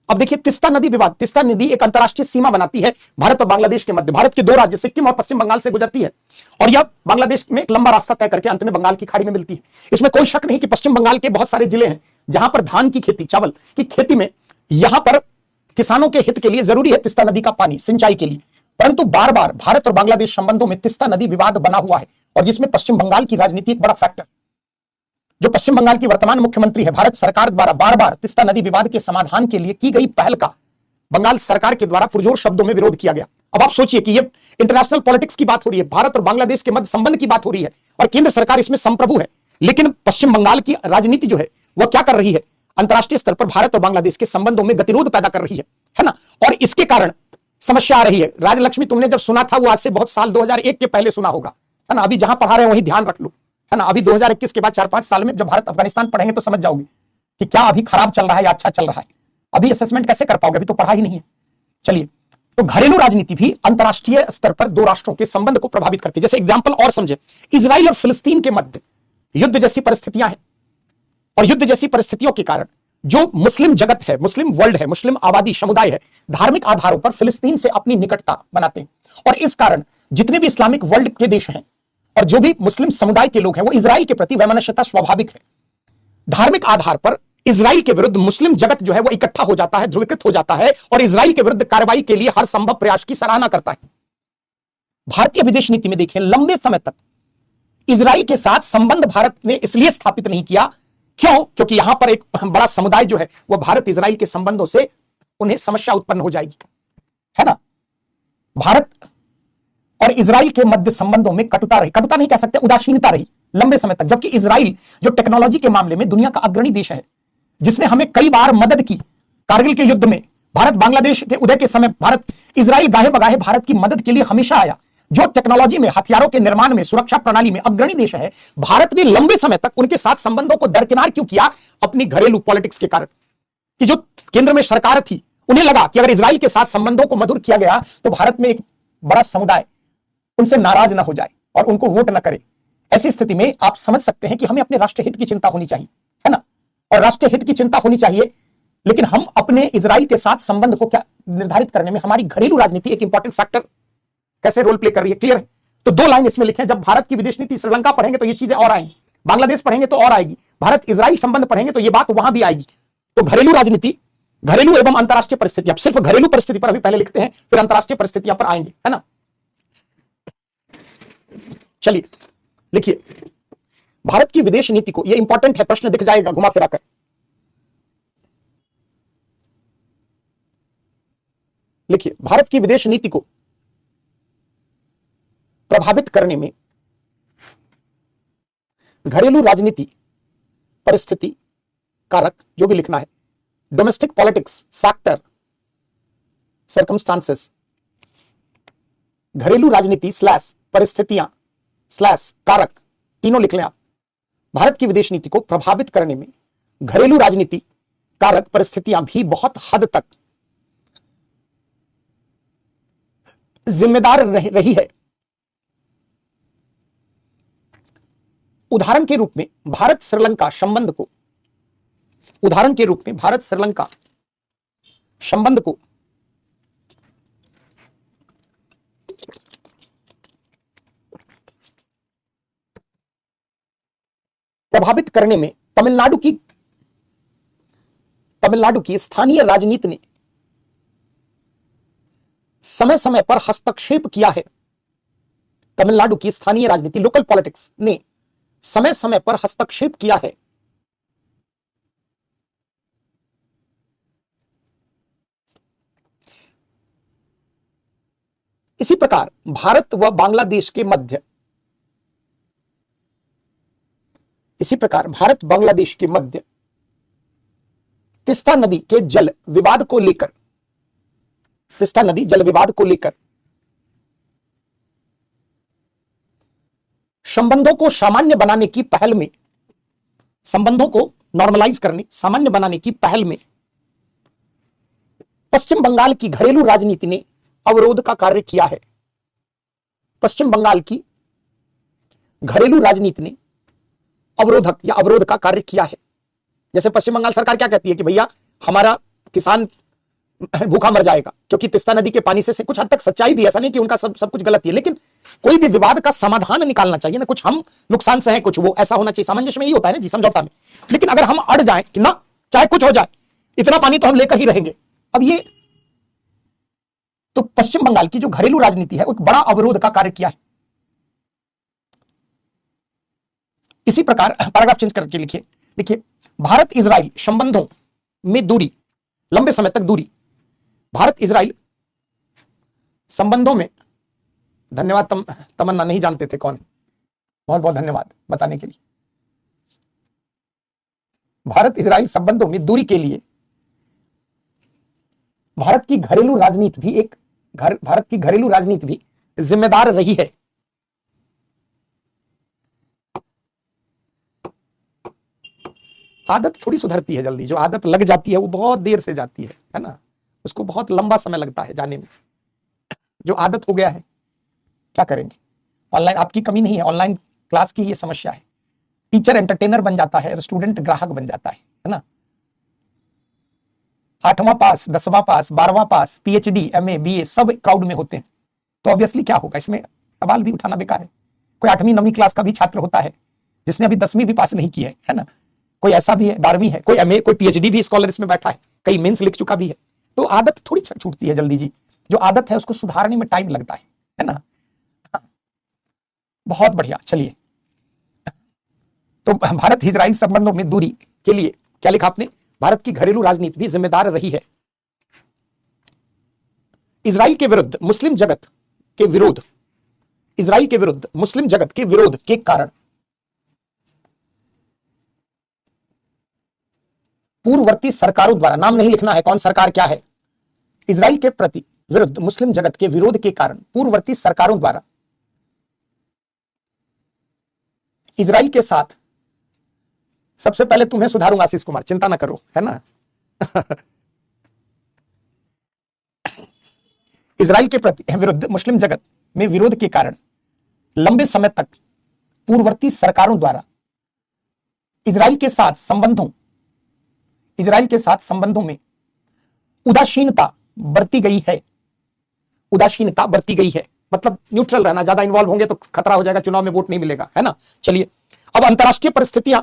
अब देखिए तिस्ता नदी विवाद, तिस्ता नदी एक अंतरराष्ट्रीय सीमा बनाती है भारत और बांग्लादेश के मध्य। भारत के दो राज्य सिक्किम और पश्चिम बंगाल से गुजरती है, और यह बांग्लादेश में एक लंबा रास्ता तय करके अंत में बंगाल की खाड़ी में मिलती है। इसमें कोई शक नहीं कि पश्चिम बंगाल के बहुत सारे जिले हैं जहां पर धान की खेती, चावल की खेती में यहां पर किसानों के हित के लिए जरूरी है तिस्ता नदी का पानी सिंचाई के लिए। परंतु बार बार भारत और बांग्लादेश संबंधों में तिस्ता नदी विवाद बना हुआ है, और जिसमें पश्चिम बंगाल की राजनीति एक बड़ा फैक्टर। जो पश्चिम बंगाल की वर्तमान मुख्यमंत्री है, भारत सरकार द्वारा बार बार तिस्ता नदी विवाद के समाधान के लिए की गई पहल का बंगाल सरकार के द्वारा पुरजोर शब्दों में विरोध किया गया। अब आप सोचिए कि ये इंटरनेशनल पॉलिटिक्स की बात हो रही है, भारत और बांग्लादेश के मध्य संबंध की बात हो रही है, और केंद्र सरकार इसमें संप्रभु है। लेकिन पश्चिम बंगाल की राजनीति जो है वह क्या कर रही है? अंतरराष्ट्रीय स्तर पर भारत और बांग्लादेश के संबंधों में गतिरोध पैदा कर रही है ना। और इसके कारण समस्या आ रही है। राजलक्ष्मी तुमने जब सुना था वो आज से बहुत साल 2001 के पहले सुना होगा, है ना। अभी जहां पढ़ा रहे हैं वही ध्यान रख लो, है ना। अभी 2021 के बाद 4-5 साल में जब भारत अफगानिस्तान पढ़ेंगे तो समझ जाओगे कि क्या अभी खराब चल रहा है या अच्छा चल रहा है। अभी असेसमेंट कैसे कर पाओगे, अभी तो पढ़ा ही नहीं है। चलिए, तो घरेलू राजनीति भी अंतरराष्ट्रीय स्तर पर दो राष्ट्रों के संबंध को प्रभावित करती है। जैसे एग्जांपल और समझे, इजराइल और फिलिस्तीन के मध्य युद्ध जैसी परिस्थितियां हैं, और युद्ध जैसी परिस्थितियों के कारण जो मुस्लिम जगत है, मुस्लिम वर्ल्ड है, मुस्लिम आबादी समुदाय है, धार्मिक आधारों पर फिलिस्तीन से अपनी निकटता बनाते हैं। और इस कारण जितने भी इस्लामिक वर्ल्ड के देश हैं और जो भी मुस्लिम समुदाय के लोग हैं वो इजराइल के प्रति वैमनस्यता स्वाभाविक है। धार्मिक आधार पर इजराइल के विरुद्ध मुस्लिम जगत जो है वो इकट्ठा हो जाता है, ध्रुवीकृत हो जाता है और इजराइल के विरुद्ध कार्रवाई के लिए हर संभव प्रयास की सराहना करता है। भारतीय विदेश नीति में देखिए, लंबे समय तक इजराइल के साथ संबंध भारत ने इसलिए स्थापित नहीं किया, क्यों? क्योंकि यहां पर एक बड़ा समुदाय जो है वो भारत इजराइल के संबंधों से उन्हें समस्या उत्पन्न हो जाएगी, है ना। भारत और इजराइल के मध्य संबंधों में कटुता रही, कटुता नहीं कह सकते, उदासीनता रही लंबे समय तक। जबकि इजराइल जो टेक्नोलॉजी के मामले में दुनिया का अग्रणी देश है, जिसने हमें कई बार मदद की, कारगिल के युद्ध में, भारत बांग्लादेश के उदय के समय भारत, इजराइल गाहे बगाहे भारत की मदद के लिए हमेशा आया। जो टेक्नोलॉजी में, हथियारों के निर्माण में, सुरक्षा प्रणाली में अग्रणी देश है, भारत ने लंबे समय तक उनके साथ संबंधों को दरकिनार क्यों किया? अपनी घरेलू पॉलिटिक्स के कारण। कि जो केंद्र में सरकार थी, उन्हें लगा कि अगर इजराइल के साथ संबंधों को मधुर किया गया तो भारत में एक बड़ा समुदाय उनसे नाराज ना हो जाए और उनको वोट ना करे। ऐसी स्थिति में आप समझ सकते हैं कि हमें अपने राष्ट्र हित की चिंता होनी चाहिए, है ना। और राष्ट्र हित की चिंता होनी चाहिए, लेकिन हम अपने इजराइल के साथ संबंध को क्या निर्धारित करने में हमारी घरेलू राजनीति एक इंपॉर्टेंट फैक्टर कैसे रोल प्ले कर रही है, क्लियर है। तो दो लाइन इसमें लिखे, जब भारत की विदेश नीति श्रीलंका पढ़ेंगे तो ये चीजें और आएंगी, बांग्लादेश पढ़ेंगे तो और आएगी, भारत इजराइल संबंध पढ़ेंगे तो ये बात वहां भी आएगी। तो घरेलू राजनीति, घरेलू एवं अंतरराष्ट्रीय परिस्थिति, अब सिर्फ घरेलू परिस्थिति पर अभी पहले लिखते हैं, फिर अंतरराष्ट्रीय परिस्थितियां पर आएंगे, है ना। चलिए लिखिए, भारत की विदेश नीति को, ये इंपॉर्टेंट है, प्रश्न दिख जाएगा घुमा फिरा कर। लिखिए, भारत की विदेश नीति को प्रभावित करने में घरेलू राजनीति, परिस्थिति, कारक, जो भी लिखना है, डोमेस्टिक पॉलिटिक्स, फैक्टर, सर्कमस्टांसेस, घरेलू राजनीति स्लैश परिस्थितियां स्लैश कारक, तीनों लिख लें आप। भारत की विदेश नीति को प्रभावित करने में घरेलू राजनीति, कारक, परिस्थितियां भी बहुत हद तक जिम्मेदार रही है। उदाहरण के रूप में भारत श्रीलंका संबंध को, उदाहरण के रूप में भारत श्रीलंका संबंध को प्रभावित करने में तमिलनाडु की स्थानीय राजनीति ने समय समय पर हस्तक्षेप किया है। तमिलनाडु की स्थानीय राजनीति, लोकल पॉलिटिक्स ने समय समय पर हस्तक्षेप किया है। इसी प्रकार भारत व बांग्लादेश के मध्य, इसी प्रकार भारत बांग्लादेश के मध्य तीस्ता नदी के जल विवाद को लेकर, तीस्ता नदी जल विवाद को लेकर संबंधों को सामान्य बनाने की पहल में, संबंधों को नॉर्मलाइज करने, सामान्य बनाने की पहल में पश्चिम बंगाल की घरेलू राजनीति ने अवरोध का कार्य किया है। पश्चिम बंगाल की घरेलू राजनीति ने अवरोधक या अवरोध का कार्य किया है। जैसे पश्चिम बंगाल सरकार क्या कहती है कि भैया हमारा किसान भूखा मर जाएगा, क्योंकि तीस्ता नदी के पानी से कुछ हद तक सच्चाई भी, ऐसा नहीं कि उनका सब कुछ गलत है, लेकिन कोई भी विवाद का समाधान निकालना चाहिए ना, कुछ हम नुकसान से हैं, कुछ वो, ऐसा होना चाहिए। सामंजस्य में यही होता है ना जी, समझौता में। लेकिन अगर हम अड़ जाएं कि ना चाहे कुछ हो जाए, इतना पानी तो हम लेकर ही रहेंगे, अब ये तो पश्चिम बंगाल की जो घरेलू राजनीति है, एक बड़ा अवरोध का कार्य किया है। इसी प्रकार पैराग्राफ चेंज करके लिखिए, देखिए भारत इजराइल संबंधों में दूरी, लंबे समय तक दूरी, भारत इजराइल संबंधों में, धन्यवाद तमन्ना, नहीं जानते थे कौन, बहुत बहुत धन्यवाद बताने के लिए। भारत इजराइल संबंधों में दूरी के लिए भारत की घरेलू राजनीति भी भारत की घरेलू राजनीति भी जिम्मेदार रही है। आदत थोड़ी सुधरती है जल्दी, जो आदत लग जाती है वो बहुत देर से जाती है ना, उसको बहुत लंबा समय लगता है जाने में। जो आदत हो गया है, क्या करेंगे। ऑनलाइन आपकी कमी नहीं है, ऑनलाइन क्लास की ये समस्या है। टीचर एंटरटेनर बन जाता है, स्टूडेंट ग्राहक बन जाता है ना। 8वां पास, 10वां पास, 12वां पास, पीएचडी, एमए, बीए सब क्राउड में होते हैं, तो ऑब्वियसली क्या होगा, इसमें सवाल भी उठाना बेकार है। कोई 8वीं 9वीं क्लास का भी छात्र होता है जिसने अभी 10वीं भी पास नहीं की है ना, कोई ऐसा भी है, 12वीं है, कोई एमए, कोई पीएचडी भी स्कॉलर इसमें बैठा है, कई मेंस लिख चुका भी है। तो आदत थोड़ी छूटती है जल्दी जी, जो आदत है उसको सुधारने में टाइम लगता है ना। बहुत बढ़िया। चलिए, तो भारत इजराइल संबंधों में दूरी के लिए क्या लिखा आपने? भारत की घरेलू राजनीति भी जिम्मेदार रही है। इजराइल के विरुद्ध मुस्लिम जगत के विरोध, इजराइल के विरुद्ध मुस्लिम जगत के विरोध के कारण पूर्ववर्ती सरकारों द्वारा, नाम नहीं लिखना है कौन सरकार क्या है, इजराइल के प्रति विरुद्ध मुस्लिम जगत के विरोध के कारण पूर्ववर्ती सरकारों द्वारा इजराइल के साथ, सबसे पहले तुम्हें सुधारूंगा आशीष कुमार, चिंता ना करो, है ना। इजराइल के प्रति विरुद्ध मुस्लिम जगत में विरोध के कारण लंबे समय तक पूर्ववर्ती सरकारों द्वारा इजराइल के साथ संबंधों में उदासीनता बरती गई है। उदासीनता बरती गई है मतलब न्यूट्रल रहना, ज्यादा इन्वॉल्व होंगे तो खतरा हो जाएगा, चुनाव में वोट नहीं मिलेगा, है ना। चलिए, अब अंतरराष्ट्रीय परिस्थितियां,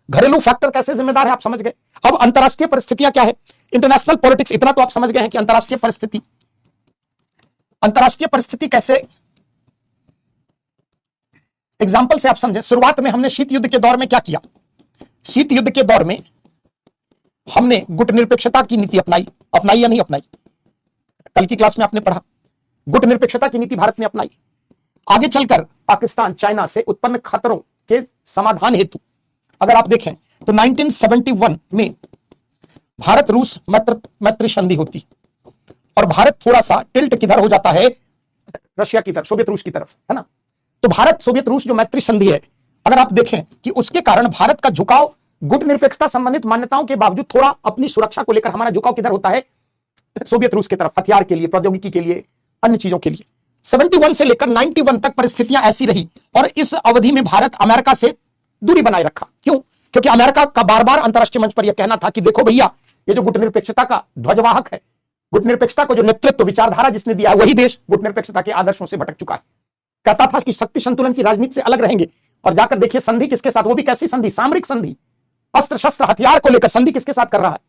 घरेलू फैक्टर कैसे जिम्मेदार है आप समझ गए। अब अंतरराष्ट्रीय परिस्थितियां क्या है, इंटरनेशनल पॉलिटिक्स, इतना तो आप समझ गए हैं कि अंतरराष्ट्रीय परिस्थिति कैसे, एग्जाम्पल से आप समझे। शुरुआत में हमने शीत युद्ध के दौर में क्या किया, शीत युद्ध के दौर में हमने गुटनिरपेक्षता की नीति अपनाई या नहीं अपनाई, कल की क्लास में आपने पढ़ा, गुटनिरपेक्षता की नीति भारत ने अपनाई। आगे चलकर पाकिस्तान चाइना से उत्पन्न खतरों के समाधान हेतु अगर आप देखें तो 1971 में भारत रूस मैत्री संधि होती और भारत थोड़ा सा टिल्ट किधर हो जाता है, रशिया की तरफ, सोवियत रूस की तरफ, है ना। तो भारत सोवियत रूस जो मैत्री संधि है, अगर आप देखें कि उसके कारण भारत का झुकाव गुटनिरपेक्षता संबंधित मान्यताओं के बावजूद थोड़ा अपनी सुरक्षा को लेकर हमारा झुकाव किधर होता है, सोवियत रूस की तरफ, हथियार के लिए, प्रौद्योगिकी के लिए, अन्य चीजों के लिए। 71 से लेकर 91 तक परिस्थितियां ऐसी रही और इस अवधि में भारत अमेरिका से दूरी बनाए रखा। क्यों? क्योंकि अमेरिका का बार बार अंतरराष्ट्रीय मंच पर यह कहना था कि देखो भैया, ये जो गुटनिरपेक्षता का ध्वजवाहक है, गुटनिरपेक्षता को जो नेतृत्व, विचारधारा जिसने दिया है, वही देश गुटनिरपेक्षता के आदर्शों से भटक चुका है। कहता था कि शक्ति संतुलन की राजनीति से अलग रहेंगे, और जाकर देखिए संधि किसके साथ, वो भी कैसी संधि, सामरिक संधि, अस्त्र शस्त्र हथियार को लेकर संधि किसके साथ कर रहा है।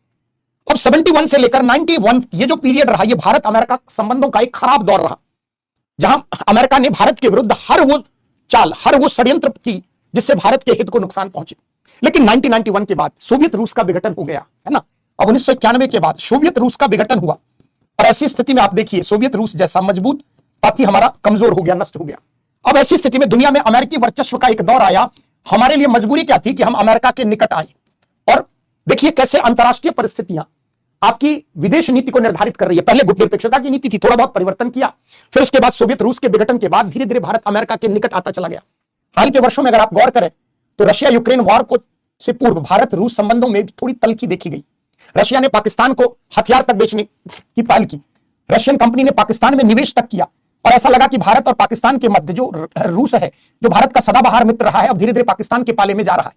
अब 71 से लेकर 91 ये जो पीरियड रहा, ये भारत अमेरिका संबंधों का एक खराब दौर रहा, जहां अमेरिका ने भारत के विरुद्ध हर वो चाल, हर वो षड्यंत्र की जिससे भारत के हित को नुकसान पहुंचे। लेकिन 1991 के बाद सोवियत रूस का विघटन हो गया, है ना। अब 1991 के बाद सोवियत रूस का विघटन हुआ और ऐसी स्थिति में आप देखिए सोवियत रूस जैसा मजबूत साथी हमारा कमजोर हो गया, नष्ट हो गया। अब ऐसी स्थिति में दुनिया में अमेरिकी वर्चस्व का एक दौर आया। हमारे लिए मजबूरी क्या थी कि हम अमेरिका के निकट आए। और देखिए कैसे अंतरराष्ट्रीय परिस्थितियां आपकी विदेश नीति को निर्धारित कर रही है। पहले गुटनिरपेक्षता की नीति थी, थोड़ा बहुत परिवर्तन किया, फिर उसके बाद सोवियत रूस के विघटन के बाद धीरे धीरे भारत अमेरिका के निकट आता चला गया। हाल के वर्षों में अगर आप गौर करें तो रशिया यूक्रेन वॉर को से पूर्व भारत रूस संबंधों में थोड़ी तल्खी देखी गई। रशिया ने पाकिस्तान को हथियार तक बेचने की पहल की, रशियन कंपनी ने पाकिस्तान में निवेश तक किया, और ऐसा लगा कि भारत और पाकिस्तान के मध्य जो रूस है, जो भारत का सदाबहार मित्र रहा है, अब धीरे धीरे पाकिस्तान के पाले में जा रहा है।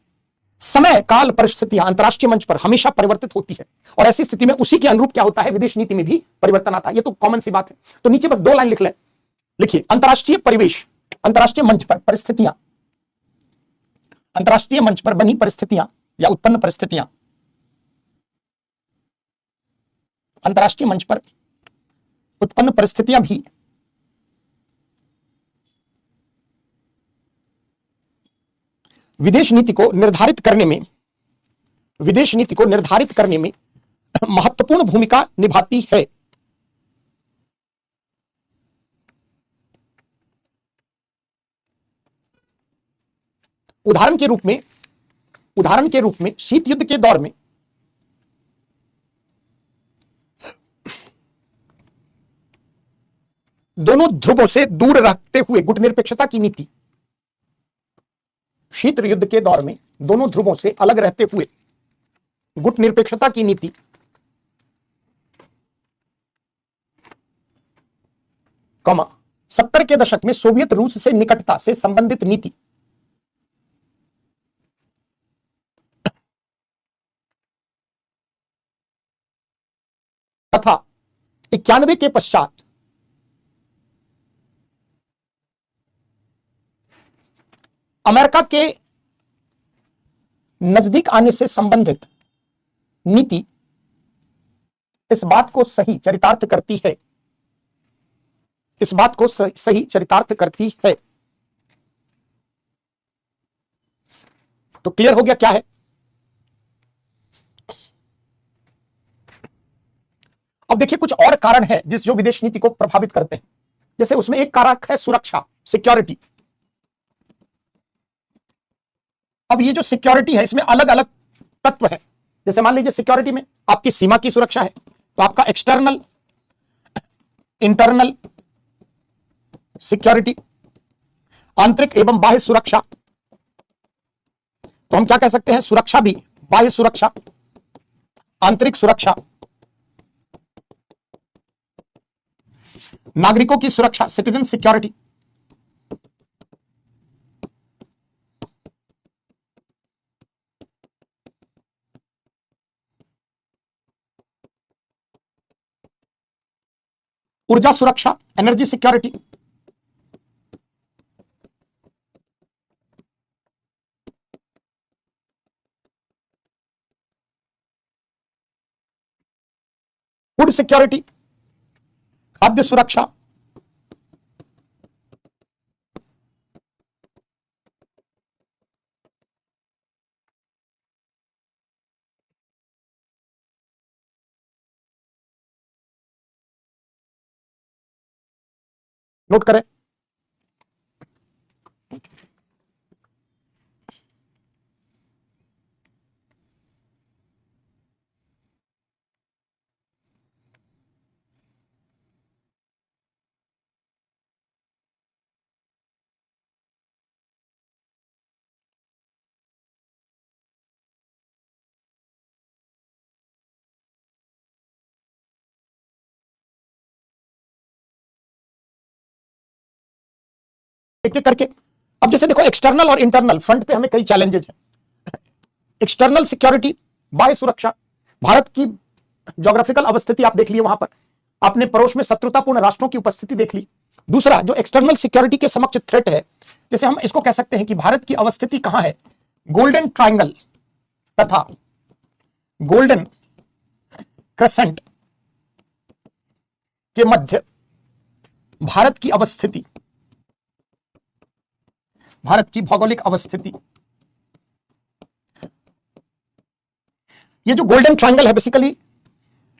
समय काल परिस्थितियां अंतरराष्ट्रीय मंच पर हमेशा परिवर्तित होती है, और ऐसी स्थिति में उसी के अनुरूप क्या होता है, विदेश नीति में भी परिवर्तन आता है। ये तो कॉमन सी बात है। तो नीचे बस 2 लाइन लिख लें, लिखिए अंतरराष्ट्रीय परिवेश, अंतरराष्ट्रीय मंच पर परिस्थितियां, अंतरराष्ट्रीय मंच पर बनी परिस्थितियां या उत्पन्न परिस्थितियां, अंतरराष्ट्रीय मंच पर उत्पन्न परिस्थितियां भी विदेश नीति को निर्धारित करने में महत्वपूर्ण भूमिका निभाती है। उदाहरण के रूप में शीत युद्ध के दौर में दोनों ध्रुवों से दूर रखते हुए गुटनिरपेक्षता की नीति, शीत युद्ध के दौर में दोनों ध्रुवों से अलग रहते हुए गुटनिरपेक्षता की नीति, कमा 70 के दशक में सोवियत रूस से निकटता से संबंधित नीति, तथा 91 के पश्चात अमेरिका के नजदीक आने से संबंधित नीति इस बात को सही चरितार्थ करती है, इस बात को सही चरितार्थ करती है। तो क्लियर हो गया क्या है। अब देखिए कुछ और कारण है जिस जो विदेश नीति को प्रभावित करते हैं। जैसे उसमें एक कारक है सुरक्षा, सिक्योरिटी। अब ये जो सिक्योरिटी है इसमें अलग अलग तत्व है। जैसे मान लीजिए सिक्योरिटी में आपकी सीमा की सुरक्षा है, तो आपका एक्सटर्नल, इंटरनल सिक्योरिटी, आंतरिक एवं बाह्य सुरक्षा। तो हम क्या कह सकते हैं, सुरक्षा भी, बाह्य सुरक्षा, आंतरिक सुरक्षा, नागरिकों की सुरक्षा, सिटीजन सिक्योरिटी, ऊर्जा सुरक्षा, एनर्जी सिक्योरिटी, फूड सिक्योरिटी, खाद्य सुरक्षा, नोट करें। एक एक करके। अब जैसे देखो एक्सटर्नल और इंटरनल फ्रंट पे हमें कई चैलेंजेस हैं। एक्सटर्नल सिक्योरिटी, बाह्य सुरक्षा, भारत की ज्योग्राफिकल अवस्थिति आप देख लिए, वहां पर आपने पड़ोस में शत्रुतापूर्ण राष्ट्रों की उपस्थिति देख ली। दूसरा जो एक्सटर्नल सिक्योरिटी के समक्ष थ्रेट है, जैसे हम इसको कह सकते हैं कि भारत की अवस्थिति कहां है, गोल्डन ट्रायंगल तथा गोल्डन क्रेसेंट के मध्य भारत की अवस्थिति, भारत की भौगोलिक अवस्थिति। ये जो गोल्डन ट्रायंगल है बेसिकली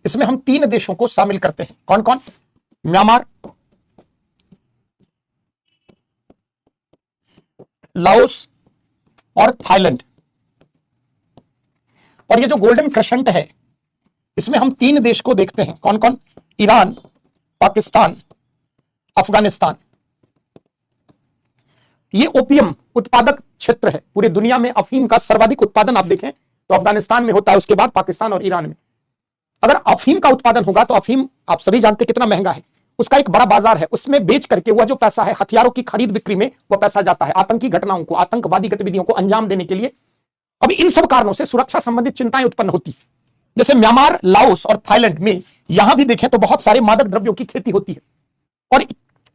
इसमें हम 3 देशों को शामिल करते हैं। कौन कौन, म्यांमार, लाओस और थाईलैंड। और ये जो गोल्डन क्रेसेंट है इसमें हम 3 देश को देखते हैं। कौन कौन, ईरान, पाकिस्तान, अफगानिस्तान। ये ओपियम उत्पादक क्षेत्र है। पूरी दुनिया में अफीम का सर्वाधिक उत्पादन आप देखें तो अफगानिस्तान में होता है, उसके बाद पाकिस्तान और ईरान में। अगर अफीम का उत्पादन होगा तो अफीम आप सभी जानते कितना महंगा है, उसका एक बड़ा बाजार है, उसमें बेच करके वह जो पैसा है हथियारों की खरीद बिक्री में वह पैसा जाता है, आतंकी घटनाओं को, आतंकवादी गतिविधियों को अंजाम देने के लिए। अब इन सब कारणों से सुरक्षा संबंधित चिंताएं उत्पन्न होती है। जैसे म्यांमार, लाओस और थाईलैंड में यहां भी देखें तो बहुत सारे मादक द्रव्यों की खेती होती है और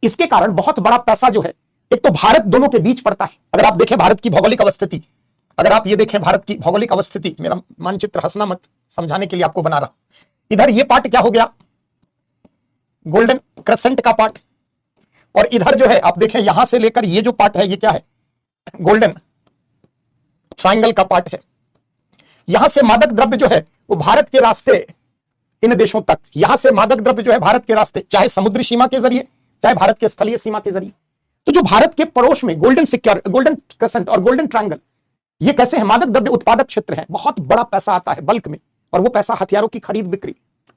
इसके कारण बहुत बड़ा पैसा जो है, एक तो भारत दोनों के बीच पड़ता है। अगर आप देखें भारत की भौगोलिक अवस्थिति, अगर आप ये देखें भारत की भौगोलिक अवस्थिति, मेरा मानचित्र हंसना मत, समझाने के लिए आपको बना रहा। इधर ये पार्ट क्या हो गया, गोल्डन क्रेसेंट का पार्ट, और इधर जो है आप देखें यहां से लेकर ये जो पार्ट है ये क्या है, गोल्डन ट्रायंगल का पार्ट है। यहां से मादक द्रव्य जो है वो भारत के रास्ते इन देशों तक, यहां से मादक द्रव्य जो है भारत के रास्ते, चाहे समुद्री सीमा के जरिए चाहे भारत के स्थलीय सीमा के जरिए। तो जो भारत के पड़ोस में गोल्डन क्रेसेंट और गोल्डन ट्रायंगल, ये कैसे है, मादक द्रव्य उत्पादक क्षेत्र है, बहुत बड़ा पैसा आता है बल्क में, और वो पैसा हथियारों की खरीद बिक्री,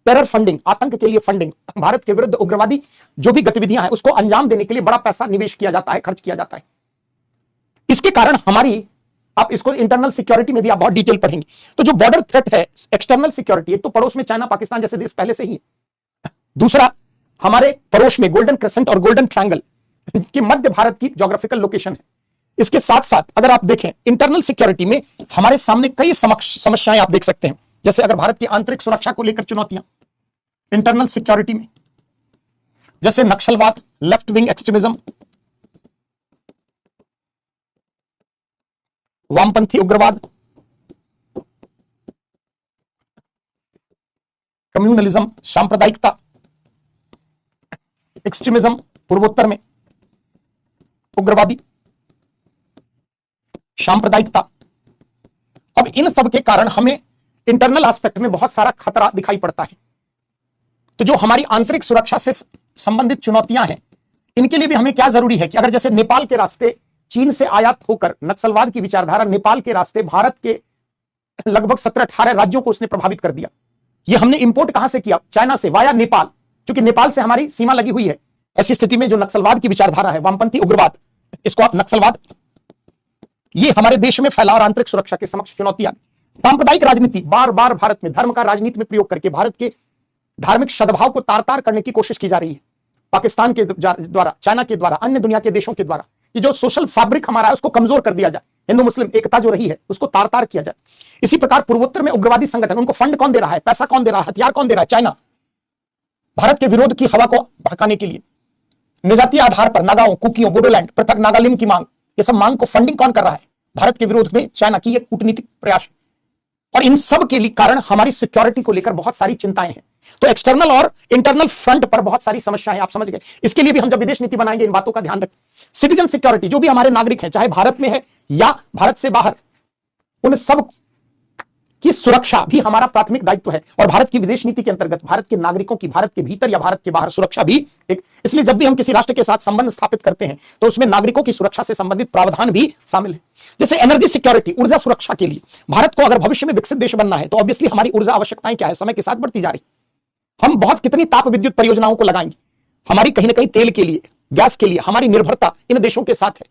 टेरर फंडिंग, आतंक के लिए फंडिंग, भारत के विरुद्ध उग्रवादी जो भी गतिविधियां हैं उसको अंजाम देने के लिए बड़ा पैसा निवेश किया जाता है, खर्च किया जाता है। इसके कारण हमारी, आप इसको इंटरनल सिक्योरिटी में भी आप बहुत डिटेल पढ़ेंगे। तो जो बॉर्डर थ्रेट है, एक्सटर्नल सिक्योरिटी, एक तो पड़ोस में चाइना पाकिस्तान जैसे देश पहले से ही है, दूसरा हमारे पड़ोस में गोल्डन क्रेसेंट और गोल्डन ट्रायंगल के मध्य भारत की ज्योग्राफिकल लोकेशन है। इसके साथ साथ अगर आप देखें इंटरनल सिक्योरिटी में हमारे सामने कई समस्याएं आप देख सकते हैं। जैसे अगर भारत की आंतरिक सुरक्षा को लेकर चुनौतियां इंटरनल सिक्योरिटी में, जैसे नक्सलवाद, लेफ्ट विंग एक्सट्रीमिज्म, वामपंथी उग्रवाद, कम्युनलिज्म सांप्रदायिकता, एक्सट्रीमिज्म पूर्वोत्तर में, उग्रवादी, सांप्रदायिकता। अब इन सब के कारण हमें इंटरनल एस्पेक्ट में बहुत सारा खतरा दिखाई पड़ता है। तो जो हमारी आंतरिक सुरक्षा से संबंधित चुनौतियां हैं, इनके लिए भी हमें क्या जरूरी है कि अगर जैसे नेपाल के रास्ते चीन से आयात होकर नक्सलवाद की विचारधारा नेपाल के रास्ते भारत के लगभग 17-18 राज्यों को उसने प्रभावित कर दिया। ये हमने इंपोर्ट कहां से किया? चाइना से, वाया नेपाल, क्योंकि नेपाल से हमारी सीमा लगी हुई है। ऐसी स्थिति में जो नक्सलवाद की विचारधारा है, वामपंथी उग्रवाद, इसको आप नक्सलवाद, ये हमारे देश में फैला और आंतरिक सुरक्षा के समक्ष चुनौतियां। सांप्रदायिक राजनीति, बार बार भारत में धर्म का राजनीति में प्रयोग करके भारत के धार्मिक सद्भाव को तार तार करने की कोशिश की जा रही है, पाकिस्तान के द्वारा, चाइना के द्वारा, अन्य दुनिया के देशों के द्वारा, कि जो सोशल फैब्रिक हमारा है उसको कमजोर कर दिया जाए, हिंदू मुस्लिम एकता जो रही है उसको तार तार किया जाए। इसी प्रकार पूर्वोत्तर में उग्रवादी संगठन, उनको फंड कौन दे रहा है, पैसा कौन दे रहा है, हथियार कौन दे रहा है? चाइना। भारत के विरोध की हवा को भड़काने के लिए निजातीय आधार पर नागाओं, कुकियों, बोडोलैंड, पृथक नागालिम की मांग, ये सब मांग को फंडिंग कौन कर रहा है? भारत के विरोध में चाइना की एक कूटनीतिक प्रयास। और इन सब के लिए कारण हमारी सिक्योरिटी को लेकर बहुत सारी चिंताएं हैं। तो एक्सटर्नल और इंटरनल फ्रंट पर बहुत सारी समस्याएं, आप समझ गए। इसके लिए भी हम जब विदेश नीति बनाएंगे इन बातों का ध्यान रखें। सिटीजन सिक्योरिटी, जो भी हमारे नागरिक हैं, चाहे भारत में है या भारत से बाहर, उन सब की सुरक्षा भी हमारा प्राथमिक दायित्व है। और भारत की विदेश नीति के अंतर्गत भारत के नागरिकों की भारत के भीतर या भारत के बाहर सुरक्षा भी एक, इसलिए जब भी हम किसी राष्ट्र के साथ संबंध स्थापित करते हैं तो उसमें नागरिकों की सुरक्षा से संबंधित प्रावधान भी शामिल है। जैसे एनर्जी सिक्योरिटी, ऊर्जा सुरक्षा के लिए भारत को अगर भविष्य में विकसित देश बनना है तो ऑब्वियसली हमारी ऊर्जा आवश्यकताएं क्या है, समय के साथ बढ़ती जा रही। हम बहुत कितनी ताप विद्युत परियोजनाओं को लगाएंगे, हमारी कहीं ना कहीं तेल के लिए, गैस के लिए हमारी निर्भरता इन देशों के साथ है।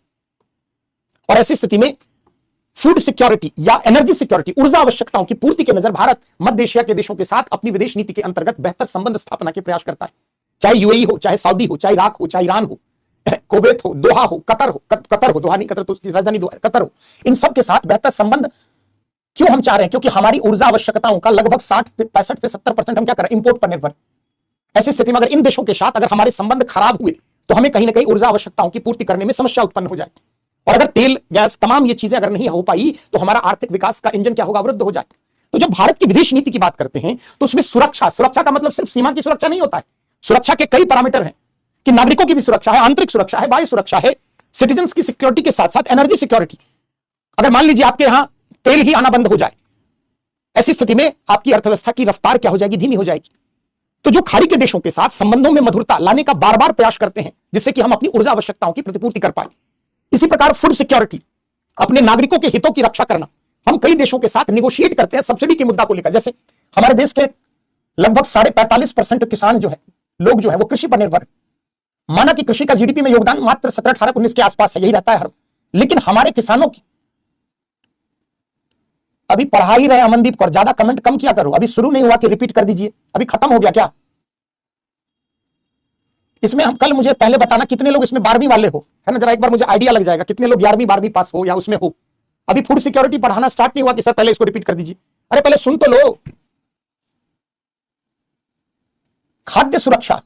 और ऐसी स्थिति में फूड सिक्योरिटी या एनर्जी सिक्योरिटी, ऊर्जा आवश्यकताओं की पूर्ति के नजर भारत मध्य एशिया के देशों के साथ अपनी विदेश नीति के अंतर्गत बेहतर संबंध स्थापना के प्रयास करता है। चाहे यूएई हो, चाहे सऊदी हो, चाहे इराक हो, चाहे ईरान हो, कुवैत हो, दोहा हो, कतर हो, दोहा नहीं, कतर तो उसकी राजधानी दोहा, कतर हो, इन सब के साथ बेहतर संबंध क्यों हम चाह रहे हैं? क्योंकि हमारी ऊर्जा आवश्यकताओं का लगभग 65 से 70% हम क्या कर रहे हैं? इंपोर्ट पर निर्भर। ऐसी स्थिति में अगर इन देशों के साथ अगर हमारे संबंध खराब हुए तो हमें कहीं ना कहीं ऊर्जा आवश्यकताओं की पूर्ति करने में समस्या उत्पन्न हो जाए। और अगर तेल, गैस, तमाम ये चीजें अगर नहीं हो पाई तो हमारा आर्थिक विकास का इंजन क्या होगा? अवरुद्ध हो जाए। तो जब भारत की विदेश नीति की बात करते हैं तो उसमें सुरक्षा का मतलब सिर्फ सीमा की सुरक्षा नहीं होता है। सुरक्षा के कई पैरामीटर हैं कि नागरिकों की भी सुरक्षा है, आंतरिक सुरक्षा है, बाह्य सुरक्षा है, सिटीजन की सिक्योरिटी के साथ साथ एनर्जी सिक्योरिटी। अगर मान लीजिए आपके यहां तेल ही आना बंद हो जाए, ऐसी स्थिति में आपकी अर्थव्यवस्था की रफ्तार क्या हो जाएगी? धीमी हो जाएगी। तो जो खाड़ी के देशों के साथ संबंधों में मधुरता लाने का बार बार प्रयास करते हैं जिससे कि हम अपनी ऊर्जा आवश्यकताओं की प्रतिपूर्ति कर पाए। इसी प्रकार फूड सिक्योरिटी, अपने नागरिकों के हितों की रक्षा करना। हम कई देशों के साथ निगोशिएट करते हैं सब्सिडी के मुद्दा को लेकर। जैसे हमारे देश के लगभग 45.5% किसान जो है, लोग जो है वो कृषि पर निर्भर है। माना कि कृषि का जीडीपी में योगदान मात्र 17-18-19 के आसपास है, यही रहता है हर। लेकिन हमारे किसानों की, अभी पढ़ा ही रहे अमनदीप कौर, ज्यादा कमेंट कम किया करो, अभी शुरू नहीं हुआ कि रिपीट कर दीजिए, अभी खत्म हो गया क्या? इसमें हम कल, मुझे पहले बताना कितने लोग इसमें 12वीं वाले हो, है ना, जरा एक बार मुझे आइडिया लग जाएगा कितने लोग 11वीं 12वीं पास हो या उसमें हो। अभी फूड सिक्योरिटी पढ़ाना स्टार्ट नहीं हुआ कि सर पहले इसको रिपीट कर दीजिए। अरे पहले सुन तो लो। खाद्य सुरक्षा,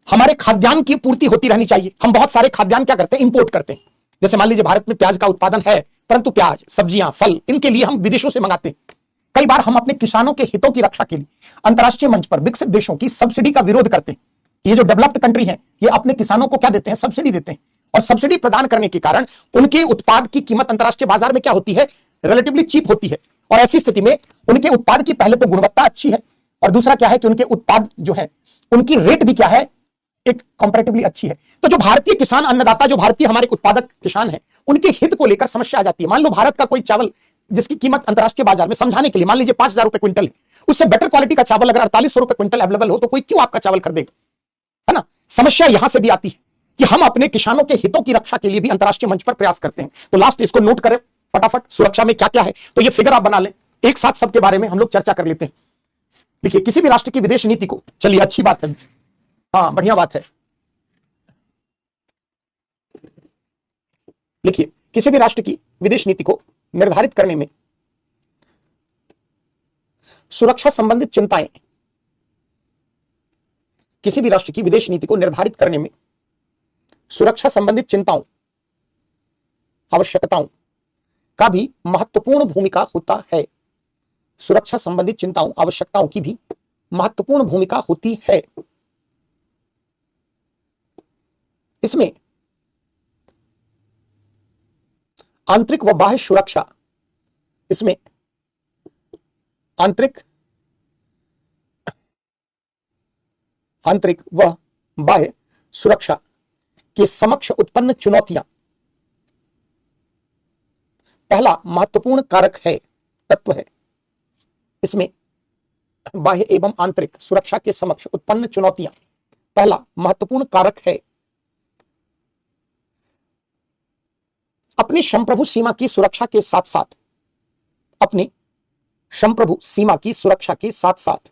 हमारे खाद्यान्न की पूर्ति होती रहनी चाहिए। हम बहुत सारे खाद्यान्न क्या करते हैं? इंपोर्ट करते हैं। जैसे मान लीजिए भारत में प्याज का उत्पादन है, परंतु प्याज, सब्जियां, फल, इनके लिए हम विदेशों से मंगाते हैं। कई बार हम अपने किसानों के हितों की रक्षा के लिए अंतर्राष्ट्रीय मंच पर विकसित देशों की सब्सिडी का विरोध करते हैं। ये जो डेवलप्ड कंट्री है, ये अपने किसानों को क्या देते हैं? सब्सिडी देते हैं। और सब्सिडी प्रदान करने के कारण उनके उत्पाद की कीमत अंतर्राष्ट्रीय बाजार में क्या होती है? रिलेटिवली चीप होती है। और ऐसी स्थिति में उनके उत्पाद की पहले तो गुणवत्ता अच्छी है, और दूसरा क्या है कि उनके उत्पाद जो है उनकी रेट भी क्या है? एक कंपैरेटिवली अच्छी है। तो जो भारतीय किसान अन्नदाता, जो भारतीय हमारे उत्पादक किसान हैं, उनके हित को लेकर समस्या आ जाती है। मान लो भारत का कोई चावल जिसकी कीमत अंतर्राष्ट्रीय बाजार में, समझाने के लिए, मान लीजिए 5,000 रुपए क्विंटल है, उससे बेटर क्वालिटी का चावल अगर 4800 रुपए क्विंटल अवेलेबल हो तो कोई क्यों आपका चावल खरीदेगा? है ना। समस्या यहां से भी आती है कि हम अपने किसानों के हितों की रक्षा के लिए भी अंतर्राष्ट्रीय मंच पर प्रयास करते हैं। तो लास्ट इसको नोट करें फटाफट, सुरक्षा में क्या क्या है, तो ये फिगर आप बना लें, एक साथ सबके बारे में हम लोग चर्चा कर लेते हैं। देखिए, किसी भी राष्ट्र की विदेश नीति को, चलिए अच्छी बात है, हाँ बढ़िया बात है। लिखिए, किसी भी राष्ट्र की विदेश नीति को निर्धारित करने में सुरक्षा संबंधित चिंताएं, किसी भी राष्ट्र की विदेश नीति को निर्धारित करने में सुरक्षा संबंधित चिंताओं, आवश्यकताओं का भी महत्वपूर्ण भूमिका होता है। सुरक्षा संबंधित चिंताओं, आवश्यकताओं की भी महत्वपूर्ण भूमिका होती है। इसमें आंतरिक व बाह्य सुरक्षा, इसमें आंतरिक व बाह्य सुरक्षा के समक्ष उत्पन्न चुनौतियां पहला महत्वपूर्ण कारक है, तत्व है। इसमें बाह्य एवं आंतरिक सुरक्षा के समक्ष उत्पन्न चुनौतियां पहला महत्वपूर्ण कारक है। अपनी संप्रभु सीमा की सुरक्षा के साथ साथ, अपनी संप्रभु सीमा की सुरक्षा के साथ साथ,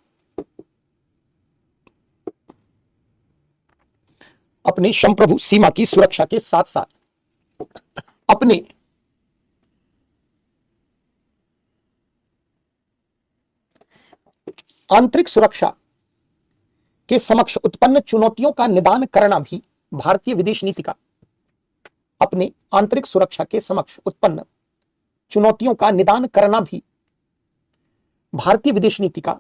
अपनी संप्रभु सीमा की सुरक्षा के साथ साथ अपने आंतरिक सुरक्षा के समक्ष उत्पन्न चुनौतियों का निदान करना भी भारतीय विदेश नीति का, अपने आंतरिक सुरक्षा के समक्ष उत्पन्न चुनौतियों का निदान करना भी भारतीय विदेश नीति का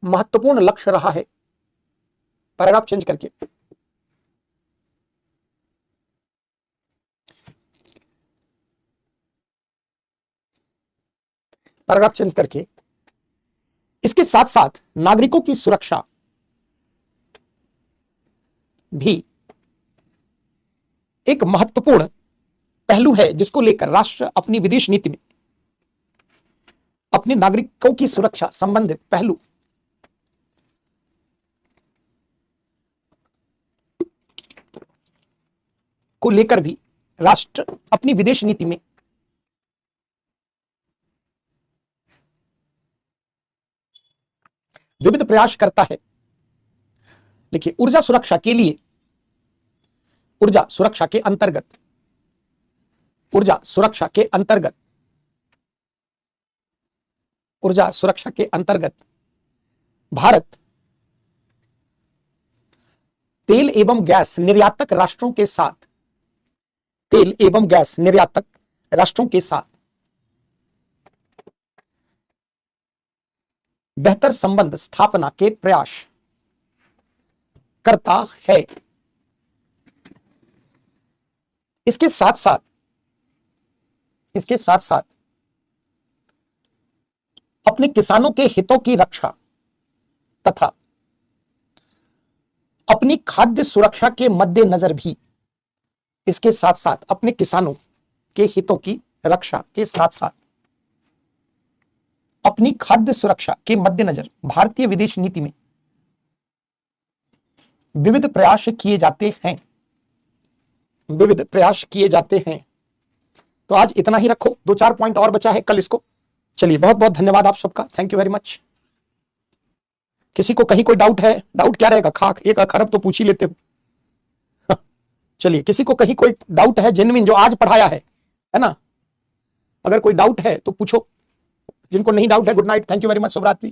महत्वपूर्ण लक्ष्य रहा है। पैराग्राफ चेंज करके इसके साथ साथ नागरिकों की सुरक्षा भी एक महत्वपूर्ण पहलू है, जिसको लेकर राष्ट्र अपनी विदेश नीति में अपने नागरिकों की सुरक्षा संबंधित पहलू को लेकर भी राष्ट्र अपनी विदेश नीति में विविध प्रयास करता है। देखिए, ऊर्जा सुरक्षा के लिए, ऊर्जा सुरक्षा के अंतर्गत भारत तेल एवं गैस निर्यातक राष्ट्रों के साथ बेहतर संबंध स्थापना के प्रयास करता है। इसके साथ साथ अपने किसानों के हितों की रक्षा तथा अपनी खाद्य सुरक्षा के मद्देनजर भी, इसके साथ साथ अपने किसानों के हितों की रक्षा के साथ साथ अपनी खाद्य सुरक्षा के मद्देनजर भारतीय विदेश नीति में विविध प्रयास किए जाते हैं। तो आज इतना ही रखो, 2-4 पॉइंट और बचा है, कल इसको। चलिए, बहुत बहुत धन्यवाद आप सबका, थैंक यू वेरी मच। किसी को कहीं कोई डाउट है? डाउट क्या रहेगा, खाक एक अरब तो पूछ ही लेते हो। चलिए, किसी को कहीं कोई डाउट है जेन्युइन जो आज पढ़ाया है ना? अगर कोई डाउट है तो पूछो, जिनको नहीं डाउट है good night, thank you very much, शुभ रात्रि।